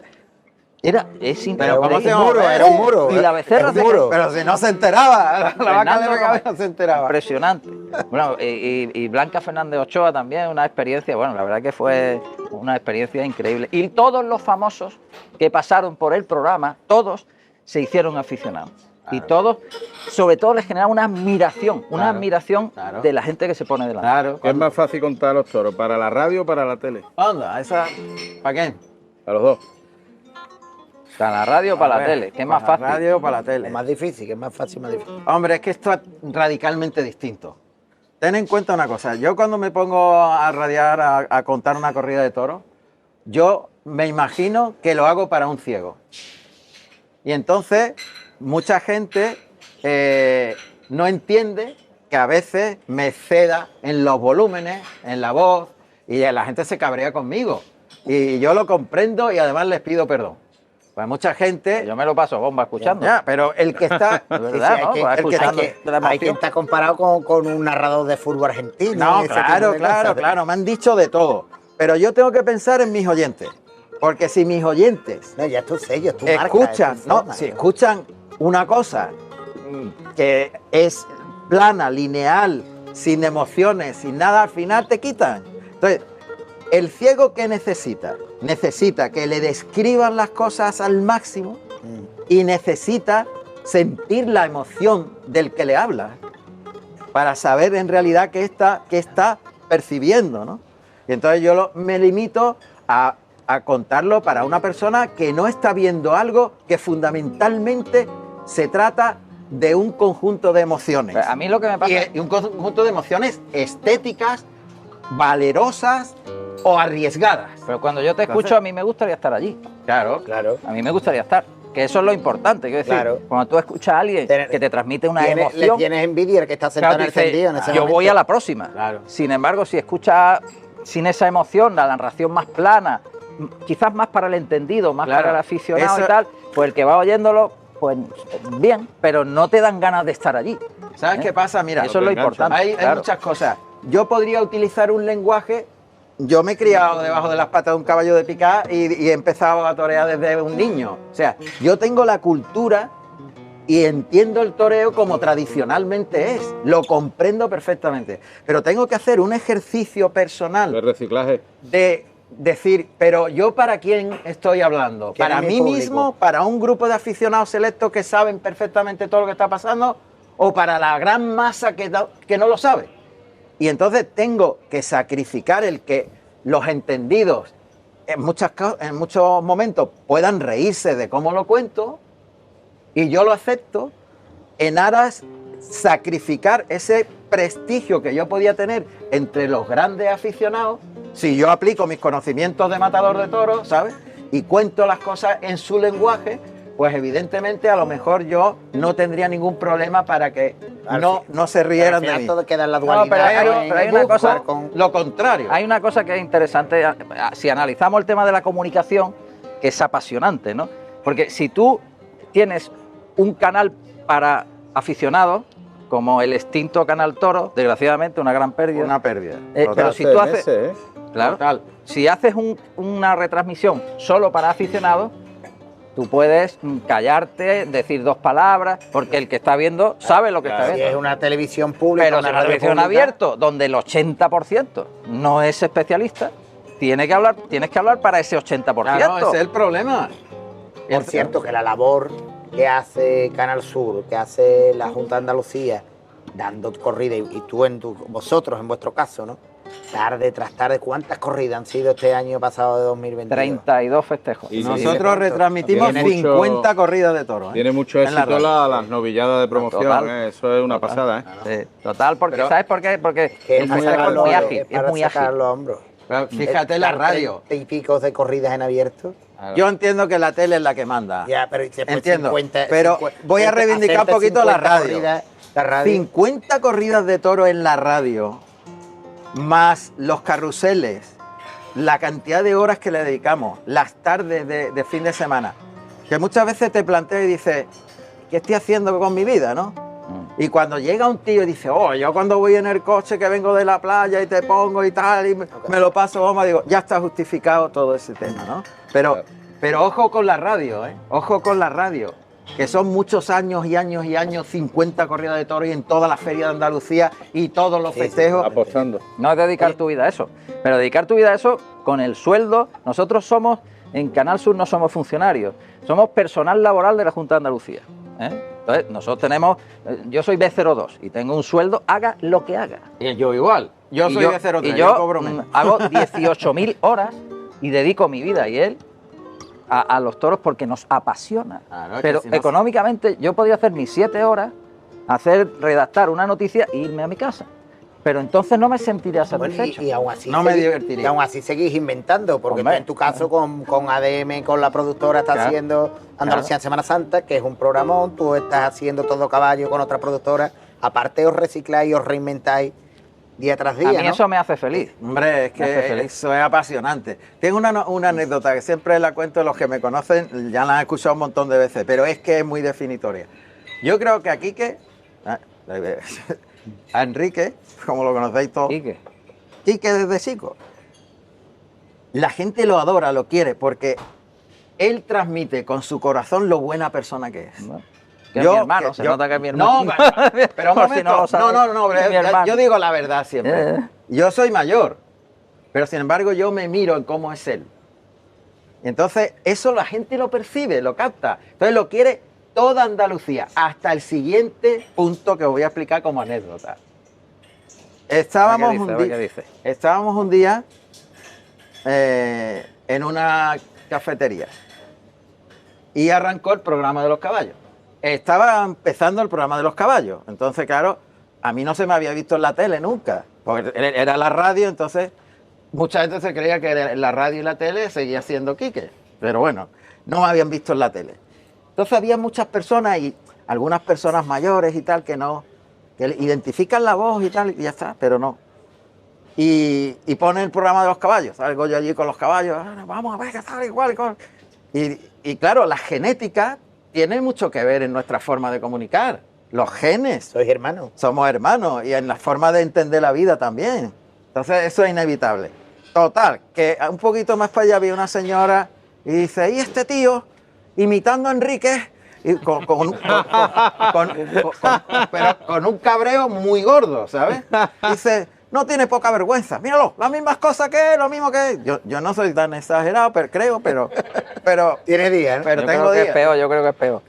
Es Pero ¿cómo se increíble. movía? Era un muro. Y la becerra Era un muro. Pero si no se enteraba, la vaca Fernando le pegaba y Romay. no se enteraba. Impresionante. Bueno, y Blanca Fernández Ochoa también, una experiencia, bueno, la verdad que fue una experiencia increíble. Y todos los famosos que pasaron por el programa, todos se hicieron aficionados. Y todos, sobre todo, les generaba una admiración, Claro. de la gente que se pone delante. Claro. ¿Qué es más fácil contar los toros? ¿Para la radio o para la tele? Anda, esa... ¿Para qué? Para los dos. Para la radio o para la A ver, tele, que es más para fácil. la radio o para la Es tele. más difícil, que es más fácil, más difícil. Hombre, es que esto es radicalmente distinto. Ten en cuenta una cosa, yo cuando me pongo a radiar, a contar una corrida de toros, yo me imagino que lo hago para un ciego. Y entonces, mucha gente no entiende que a veces me ceda en los volúmenes, en la voz, y la gente se cabrea conmigo. Y yo lo comprendo y además les pido perdón. Pues mucha gente... Yo me lo paso bomba escuchando. Ya, pero el que está... De verdad, ¿no? hay que- Pues el que- escuchando hay que- de la hay emoción. que estar comparado con un narrador de fútbol argentino. No, y ese tipo claro, de claro, cosas. claro, me han dicho de todo. Pero yo tengo que pensar en mis oyentes. Porque si mis oyentes No, ya es tu sello, es tu marca, escuchan, es tu no, forma. si escuchan una cosa que es plana, lineal, sin emociones, sin nada, al final te quitan. Entonces, el ciego, ¿qué necesita? Necesita que le describan las cosas al máximo y necesita sentir la emoción del que le habla para saber en realidad qué está percibiendo, ¿no? Y entonces yo me limito a contarlo para una persona que no está viendo algo que fundamentalmente se trata de un conjunto de emociones. A mí lo que me pasa... Y un conjunto de emociones estéticas, valerosas o arriesgadas. Pero cuando yo te escucho, a mí me gustaría estar allí. Claro, Claro. A mí me gustaría estar. Que eso es lo importante. Quiero decir, Claro. cuando tú escuchas a alguien Tener- que te transmite una Le emoción, tienes envidia el que está claro, sentado tú en el dices, tendido en ese yo momento. voy a la próxima. Claro. Sin embargo, si escuchas sin esa emoción, la narración más plana, quizás más para el entendido, más Claro. para el aficionado Eso- y tal, pues el que va oyéndolo, pues bien, pero no te dan ganas de estar allí. ¿Sabes qué pasa? Mira, Eso es lo importante. hay claro. muchas cosas. Yo podría utilizar un lenguaje. Yo me he criado debajo de las patas de un caballo de picar y he empezado a torear desde un niño. O sea, yo tengo la cultura y entiendo el toreo como tradicionalmente es. Lo comprendo perfectamente. Pero tengo que hacer un ejercicio El personal reciclaje. de decir, pero yo para quién estoy hablando, ¿Quién para es mi mí público? mismo, para un grupo de aficionados selectos que saben perfectamente todo lo que está pasando, o para la gran masa que no lo sabe. Y entonces tengo que sacrificar el que los entendidos en muchos momentos puedan reírse de cómo lo cuento, y yo lo acepto en aras sacrificar ese prestigio que yo podía tener entre los grandes aficionados si yo aplico mis conocimientos de matador de toros, ¿sabes? Y cuento las cosas en su lenguaje, pues evidentemente a lo mejor yo no tendría ningún problema para que no se rieran Al de final mí. todo queda en la No, dualidad. pero hay una cosa- Lo contrario. Hay una cosa que es interesante, si analizamos el tema de la comunicación, que es apasionante, ¿no? Porque si tú tienes un canal para aficionados, como el extinto Canal Toro, desgraciadamente una gran pérdida. Una pérdida. Pero Total. si tú haces, CMS, ¿eh? claro, Total. si haces una retransmisión solo para aficionados, tú puedes callarte, decir dos palabras, porque el que está viendo sabe lo que está Si viendo. es una televisión pública, Pero una si la radio televisión pública, abierto, donde el 80% no es especialista, tienes que hablar para ese 80%. Claro, ese es el problema. Por cierto, que la labor que hace Canal Sur, que hace la Junta de Andalucía, dando corrida, y vosotros en vuestro caso, ¿no? Tarde tras tarde, ¿cuántas corridas han sido este año pasado de 2022? 32 festejos. Y Nosotros retransmitimos Tiene mucho- 50 corridas de toros. Tiene mucho En la éxito radio. las novilladas de promoción, Total. eso es una pasada, ¿eh? Sí, total, porque Pero- ¿sabes por qué? Porque Que el es para festejo es sacar muy los- ágil, es para muy sacar ágil. los hombros. Pero fíjate la radio. 30 y pico de corridas en abierto. Yo entiendo que la tele es la que manda. Ya, pero y después Entiendo, pero voy a reivindicar un poquito la radio. La radio. 50 corridas de toro en la radio, más los carruseles, la cantidad de horas que le dedicamos, las tardes de fin de semana, que muchas veces te planteas y dices, ¿qué estoy haciendo con mi vida, no? Y cuando llega un tío y dice, oh, yo cuando voy en el coche que vengo de la playa y te pongo y tal, y me lo paso, vamos, digo, ya está justificado todo ese tema, ¿no? Pero ojo con la radio, ¿eh? Ojo con la radio, que son muchos años y años y años, 50 corridas de toros y en toda la feria de Andalucía y todos los festejos. Apostando. No es dedicar tu vida a eso, pero dedicar tu vida a eso con el sueldo. Nosotros somos, en Canal Sur no somos funcionarios, somos personal laboral de la Junta de Andalucía. Entonces, nosotros tenemos, yo soy B02 y tengo un sueldo, haga lo que haga. Y yo igual, yo Y soy de 03, y yo yo cobro menos. hago 18.000 horas y dedico mi vida y él a los toros porque nos apasiona. Claro, es que Pero si no- económicamente yo podría hacer mis 7 horas, redactar una noticia e irme a mi casa. Pero entonces no me sentiría Bueno, satisfecho. y aún así No me divertiría. Y aún así seguís inventando, porque Hombre, tú en tu caso con ADM, con la productora, estás Claro, haciendo Andalucía en Semana Santa, que es un programón, tú estás haciendo Todo Caballo con otra productora, aparte os recicláis, os reinventáis día tras día, A mí ¿no? eso me hace feliz. Hombre, es Me hace que feliz. eso es apasionante. Tengo una anécdota que siempre la cuento, los que me conocen ya la han escuchado un montón de veces, pero es que es muy definitoria. Yo creo que a Quique, a Enrique, como lo conocéis todos, ¿Y qué? Quique desde chico, la gente lo adora, lo quiere, porque él transmite con su corazón lo buena persona que es. ¿No? Que es mi hermano, se nota que es mi hermano. No, pero un Por si momento, no lo sabes. no, Es mi hermano. yo digo la verdad siempre. Eh. Yo soy mayor, pero sin embargo yo me miro en cómo es él. Y entonces eso la gente lo percibe, lo capta. Entonces lo quiere toda Andalucía, hasta el siguiente punto que os voy a explicar como anécdota. Estábamos ¿Qué dice? un día en una cafetería y arrancó el programa de los caballos. Estaba empezando el programa de los caballos, entonces claro, a mí no se me había visto en la tele nunca, porque era la radio, entonces mucha gente se creía que la radio y la tele seguía siendo Quique, pero bueno, no me habían visto en la tele. Entonces había muchas personas y algunas personas mayores y tal que no, que identifican la voz y tal y ya está, pero no. Y pone el programa de los caballos, salgo yo allí con los caballos, vamos a ver qué tal, igual. Y claro, la genética tiene mucho que ver en nuestra forma de comunicar, los genes. Sois hermanos. Somos hermanos y en la forma de entender la vida también. Entonces eso es inevitable. Total, que un poquito más para allá había una señora y dice, ¿y este tío imitando a Enrique? Y pero con un cabreo muy gordo, ¿sabes? Dice, no tiene poca vergüenza. Míralo, las mismas cosas que él, lo mismo que él. Yo no soy tan exagerado, pero creo, pero Tiene días, ¿no? pero Yo tengo creo que días. es peor, yo creo que es peor.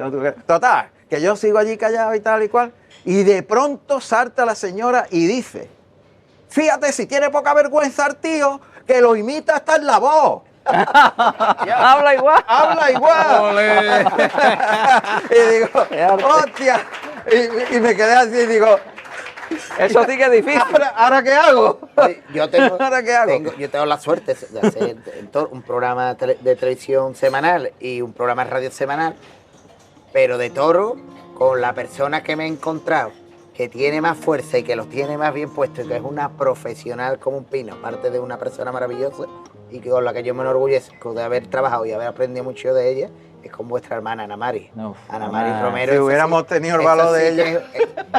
Total, que yo sigo allí callado y tal y cual, y de pronto salta la señora y dice, fíjate si tiene poca vergüenza el tío, que lo imita hasta en la voz. Habla igual. Habla igual. ¡Ole! Y digo, Qué arte. hostia. Y me quedé así y digo, Eso sí que es difícil. ¿ahora qué hago? Oye, Yo tengo, ¿Ahora qué hago? yo tengo la suerte de hacer un programa de televisión semanal y un programa de radio semanal, pero de toro, con la persona que me he encontrado, que tiene más fuerza y que los tiene más bien puestos, que es una profesional como un pino, aparte de una persona maravillosa y que con la que yo me enorgullezco de haber trabajado y haber aprendido mucho de ella, es con vuestra hermana Ana Mari. No, Ana Mari Ana, Romero. si eso hubiéramos tenido el eso valor de sí ella.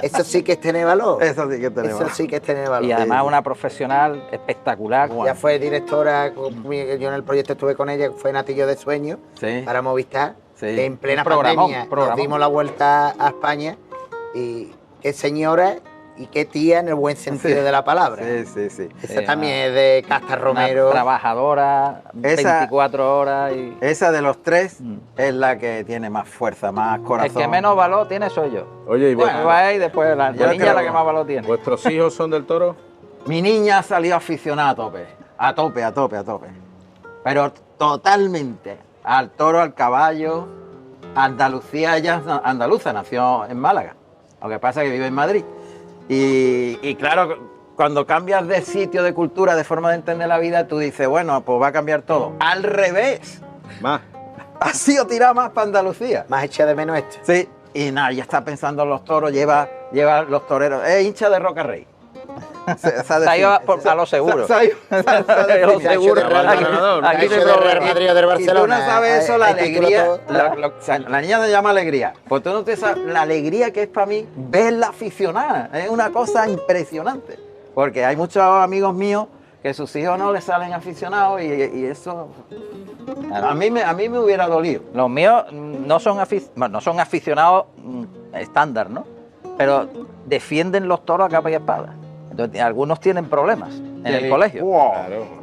eso sí que es tener valor. Eso sí que tenemos. Eso sí que es tener valor. Y además una profesional espectacular. Ya fue directora, yo en el proyecto estuve con ella, fue Natillo de Sueño, Sí. para Movistar, Sí. que en plena Un programón, pandemia programón. nos dimos la vuelta a España y qué señora y qué tía en el buen sentido de la palabra. Sí. Esa también es de Casta Romero. Una trabajadora, Esa- 24 horas y... Esa de los tres es la que tiene más fuerza, más El corazón. que menos valor tiene soy yo. Oye, ¿y Bueno, va ahí, después la yo niña creo- la que más valor tiene. vuestros hijos son del toro? Mi niña salió aficionada a tope. Pero totalmente. Al toro, al caballo. Andalucía, ella es andaluza, nació en Málaga. Lo que pasa es que vive en Madrid. Y claro, cuando cambias de sitio, de cultura, de forma de entender la vida, tú dices, bueno, pues va a cambiar todo. Al revés. Más. Ha sido tirada más para Andalucía. Más hecha de menos esto. Sí. Y nada, ya está pensando en los toros, lleva los toreros. Es hincha de Roca Rey. Se ha ido a lo seguro. Se ha ido A lo seguro. Aquí Aquí de no hay Real problema. Madrid o del Y Barcelona. tú no sabes eso, la Hay título alegría. todo. O sea, la niña se llama alegría. Pues tú no te sabes la alegría que es para mí verla aficionada. Es una cosa impresionante. Porque hay muchos amigos míos que sus hijos no les salen aficionados y eso. A mí me hubiera dolido. Los míos no son, no son aficionados estándar, ¿no? Pero defienden los toros a capa y espada. Entonces, algunos tienen problemas en el colegio. Wow.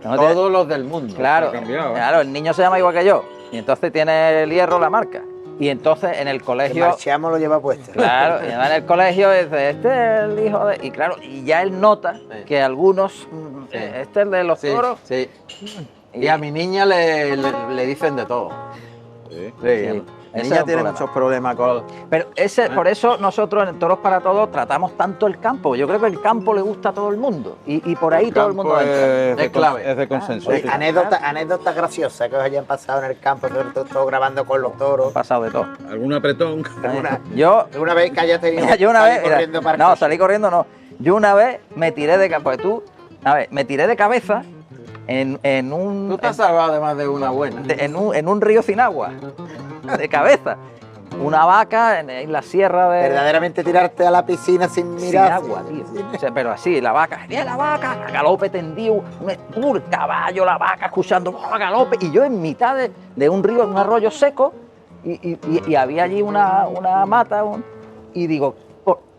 No Todos los del mundo. Claro, ha cambiado, ¿eh? claro, el niño se llama igual que yo. Y entonces tiene el hierro la marca. Y entonces en el El colegio... Marchamo lo lleva puesto. Claro, y además en el colegio dice, este es el hijo de... Y claro, y ya él nota que algunos... Este es el de los Sí, toros. sí. Y a mi niña le dicen de todo. Sí. Sí. Mi Ese niña es un tiene problema. muchos problemas con... Pero por eso nosotros en Toros para Todos tratamos tanto el campo. Yo creo que el campo le gusta a todo el mundo. Y por ahí todo el mundo campo entra. es clave. Es de consenso. Oye, sí. anécdotas graciosas que os hayan pasado en el campo, sobre todo grabando con los toros. Ha pasado de todo. ¿Algún apretón? Yo Una vez que hayas tenido Mira, yo una salir vez, mira, corriendo para no, casa. salí corriendo no. Yo una vez me tiré de cabeza, pues tú, a ver, me tiré de cabeza en un, Tú te has salvado de más de una buena. en un río sin agua, de cabeza. Una vaca en la sierra de... Verdaderamente tirarte a la piscina sin Sin mirar. agua, tío. O sea, pero así, la vaca, a galope tendido, un caballo, la vaca escuchando a galope, y yo en mitad de un río, un arroyo seco, y había allí una mata, y digo,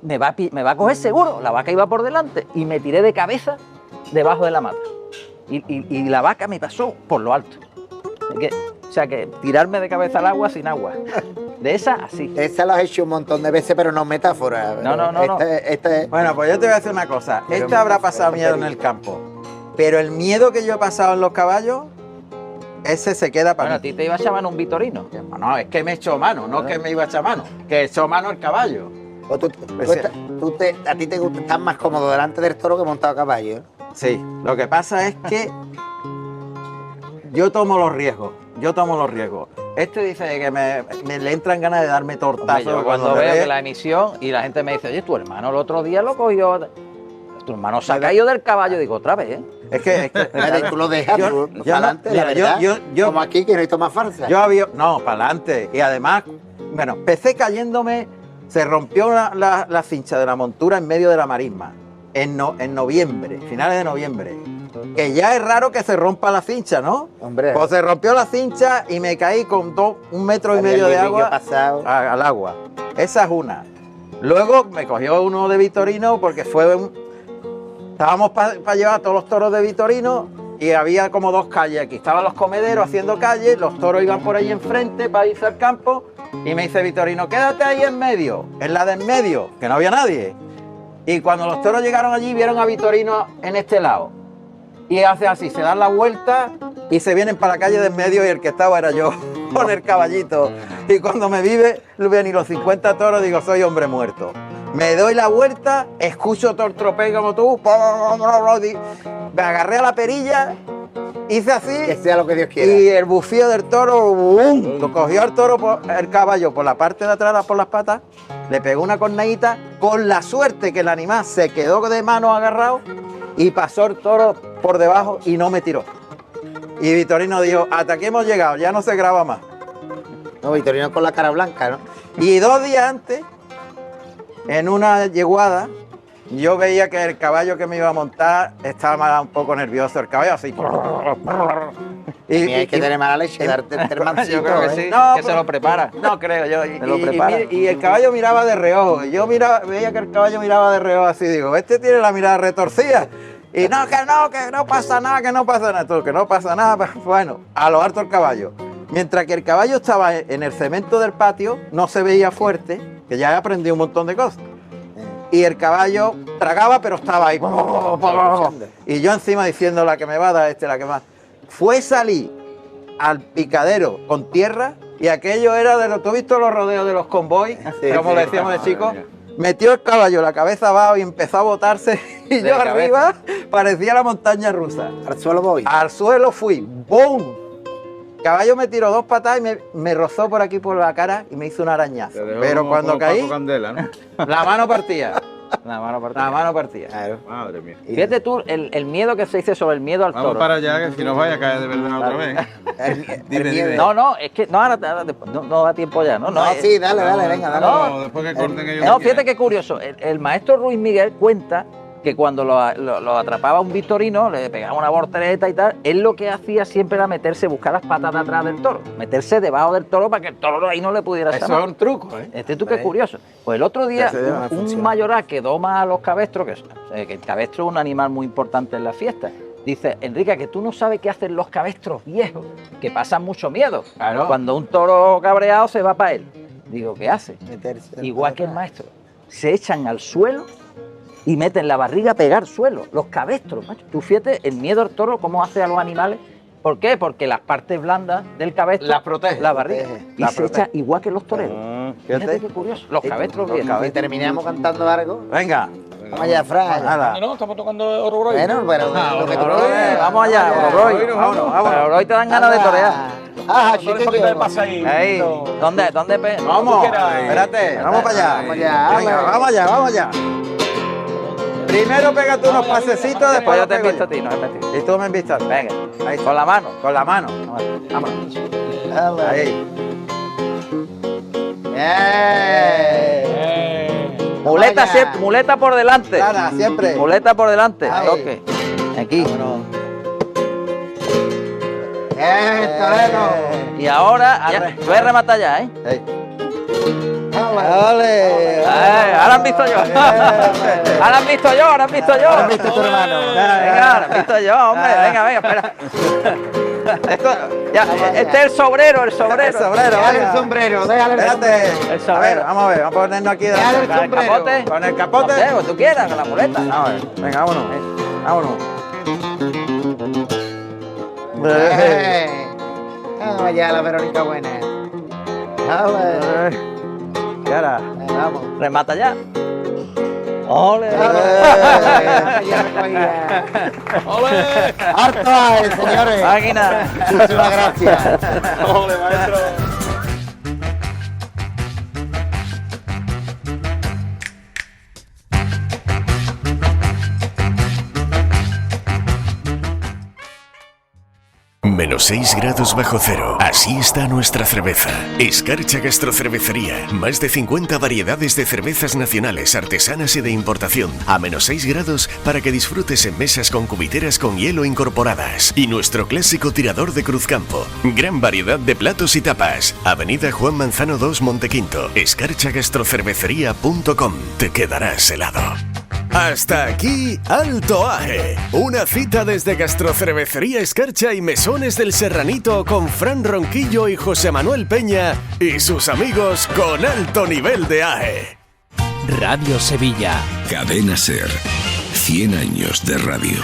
me va a coger seguro, la vaca iba por delante, y me tiré de cabeza debajo de la mata. Y la vaca me pasó por lo alto. O sea, que tirarme de cabeza al agua sin agua. De esa, así. Esa lo has hecho un montón de veces, pero no metáfora. No. Este es... Bueno, pues yo te voy a decir una cosa. Pero Este habrá muy pasado fuerte, miedo en el campo. Pero el miedo que yo he pasado en los caballos, ese se queda para Bueno, a mí. ti te iba a llamar un vitorino. No, es que me he hecho mano, no que me iba a echar mano. Que he hecho mano el caballo. O a ti te gusta estar más cómodo delante del toro que montado a caballo. ¿eh? Sí, lo que pasa es que yo tomo los riesgos. Este dice que me le entran ganas de darme Hombre, tortazos yo cuando me veo ve. que la emisión y la gente me dice, oye, tu hermano el otro día lo cogió, tu hermano se ha caído del caballo, digo, otra vez, ¿eh? Es que Tú lo dejas, Yo- tú, yo para adelante, no- la mira, verdad. yo- Como aquí, que no hay toma farsa. yo había... No, para adelante. Y además, bueno, empecé cayéndome, se rompió la cincha de la montura en medio de la marisma. En noviembre, finales de noviembre. Que ya es raro que se rompa la cincha, ¿no? Hombre. Pues se rompió la cincha y me caí con 1,5 metros Había de el agua lirillo pasado. al agua. Esa es una. Luego me cogió uno de Vitorino porque estábamos para llevar a todos los toros de Vitorino y había como 2 calles aquí. Estaban los comederos haciendo calle, los toros iban por ahí enfrente para irse al campo y me dice Vitorino, quédate ahí en medio, en la de en medio, que no había nadie. Y cuando los toros llegaron allí vieron a Vitorino en este lado. Y hace así, se dan la vuelta y se vienen para la calle de en medio y el que estaba era yo, con el caballito. Y cuando me ven y los 50 toros, digo, soy hombre muerto. Me doy la vuelta, escucho todo el tropel como tú, me agarré a la perilla, hice Que así sea lo que Dios quiera. y el bufío del toro, ¡bum! Lo cogió al toro, el caballo por la parte de atrás, por las patas, le pegó una cornadita, con la suerte que el animal se quedó de mano agarrado y pasó el toro por debajo y no me tiró. Y Vitorino dijo, hasta aquí hemos llegado, ya no se graba más. No, Vitorino con la cara blanca, ¿no? Y 2 días antes, en una yeguada, yo veía que el caballo que me iba a montar estaba un poco nervioso, el caballo así. Y hay que tener mala leche, darte el mancito. Yo creo que sí, No, que se lo prepara. No creo yo. Se lo prepara. Y el caballo miraba de reojo. Yo veía que el caballo miraba de reojo así. Digo, este tiene la mirada retorcida. Y que no pasa nada, que no pasa nada. Tú, que no pasa nada. Bueno, a lo harto el caballo. Mientras que el caballo estaba en el cemento del patio, no se veía fuerte, que ya he aprendido un montón de cosas. Y el caballo tragaba, pero estaba ahí. Y yo encima diciendo la que me va a dar la que más. Fue salir al picadero con tierra y aquello era de ¿tú has visto los rodeos de los convoys? Como le decíamos de chicos. Metió el caballo la cabeza abajo y empezó a botarse y yo arriba parecía la montaña rusa. Al suelo voy. Al suelo fui. ¡Boom! El caballo me tiró 2 patadas y me rozó por aquí por la cara y me hizo un arañazo. Pero cuando caí, Candela, ¿no? la mano partía. La mano partida. La mano partía. Claro. Madre mía. Fíjate tú el miedo que se dice sobre el miedo al Vamos toro. para allá, que si nos vaya a caer de verdad otra vez. Dime. No, es que no, ahora no da tiempo ya, ¿no? No, sí, dale, venga, dale. No, después que corten ellos. No, fíjate qué curioso. El maestro Ruiz Miguel cuenta que cuando lo atrapaba un victorino, le pegaba una voltereta y tal, él lo que hacía siempre era buscar las patas de atrás del toro, meterse debajo del toro para que el toro ahí no le pudiera Eso llamar. es un truco, ¿eh? Este truco es curioso. Pues el otro día, Ese debe un funcionar. mayoral que doma a los cabestros, que el cabestro es un animal muy importante en la fiesta. Dice, Enrique, que tú no sabes qué hacen los cabestros viejos, que pasan mucho miedo. Claro. Cuando un toro cabreado se va para él. Digo, ¿qué hace? Meterse. Igual que el maestro. Se echan al suelo y meten la barriga a pegar suelo. Los cabestros, macho. Tú fíjate el miedo al toro, cómo hace a los animales. ¿Por qué? Porque las partes blandas del cabestro Las protege. la barriga. Protege. Y Las se echa protege. igual que los toreros. Fíjate fíjate. qué curioso. Los cabestros bien. Si terminamos cantando algo, Venga. vamos allá, Fran. Nada. No, estamos tocando Oro Broy. Bueno, pero lo que tú quieras. Vamos allá, Oroy. Vámonos. Oroy te dan ganas de torear. Ah, Un poquito de chiquillo. pasadito. Ey, ¿Dónde? Vamos. quieras. Espérate, vamos para allá. Vamos allá, Venga, vamos allá. Primero pega tú unos pasecitos, Después después yo yo te he pego visto a yo. ti, no he visto. Y tú me invitas. Venga, Ahí está. con la mano. Con la mano. Vámonos. Ahí. Muleta, allá. siempre, muleta por delante. Clara, siempre. Muleta por delante. Ahí. Toque. Aquí. Torero. Y ahora, ya, voy a rematar ya, ¿eh? Ahí. Dale. Ahora han visto yo. Ahora han visto yo. Ahora viste tu hermano. Venga, ahora han visto yo, hombre. Venga, espera. Esto, ya, este es el sobrero. El sombrero, Déjale el venga. sombrero, déjale el Espérate. El sombrero. Vamos a ver, vamos a ponernos aquí. Déjale el Con el sombrero. capote. Con el No capote. sé, como tú quieras, con la muleta. Vamos a ver. Venga, vámonos. Vámonos. Vamos allá, la Verónica buena. Dale. Y ahora. Vamos. Remata ya. ¡Ole! ¡Harto hay, señores! Máquina. Muchísimas gracias. Ole, maestro. -6 grados bajo cero. Así está nuestra cerveza. Escarcha Gastrocervecería. Más de 50 variedades de cervezas nacionales, artesanas y de importación. A -6 grados para que disfrutes en mesas con cubiteras con hielo incorporadas. Y nuestro clásico tirador de Cruzcampo. Gran variedad de platos y tapas. Avenida Juan Manzano 2, Montequinto. escarchagastrocervecería.com. Te quedarás helado. Hasta aquí Alto Aje, una cita desde Gastrocervecería Escarcha y Mesones del Serranito con Fran Ronquillo y José Manuel Peña y sus amigos con alto nivel de aje. Radio Sevilla. Cadena Ser. 100 años de radio.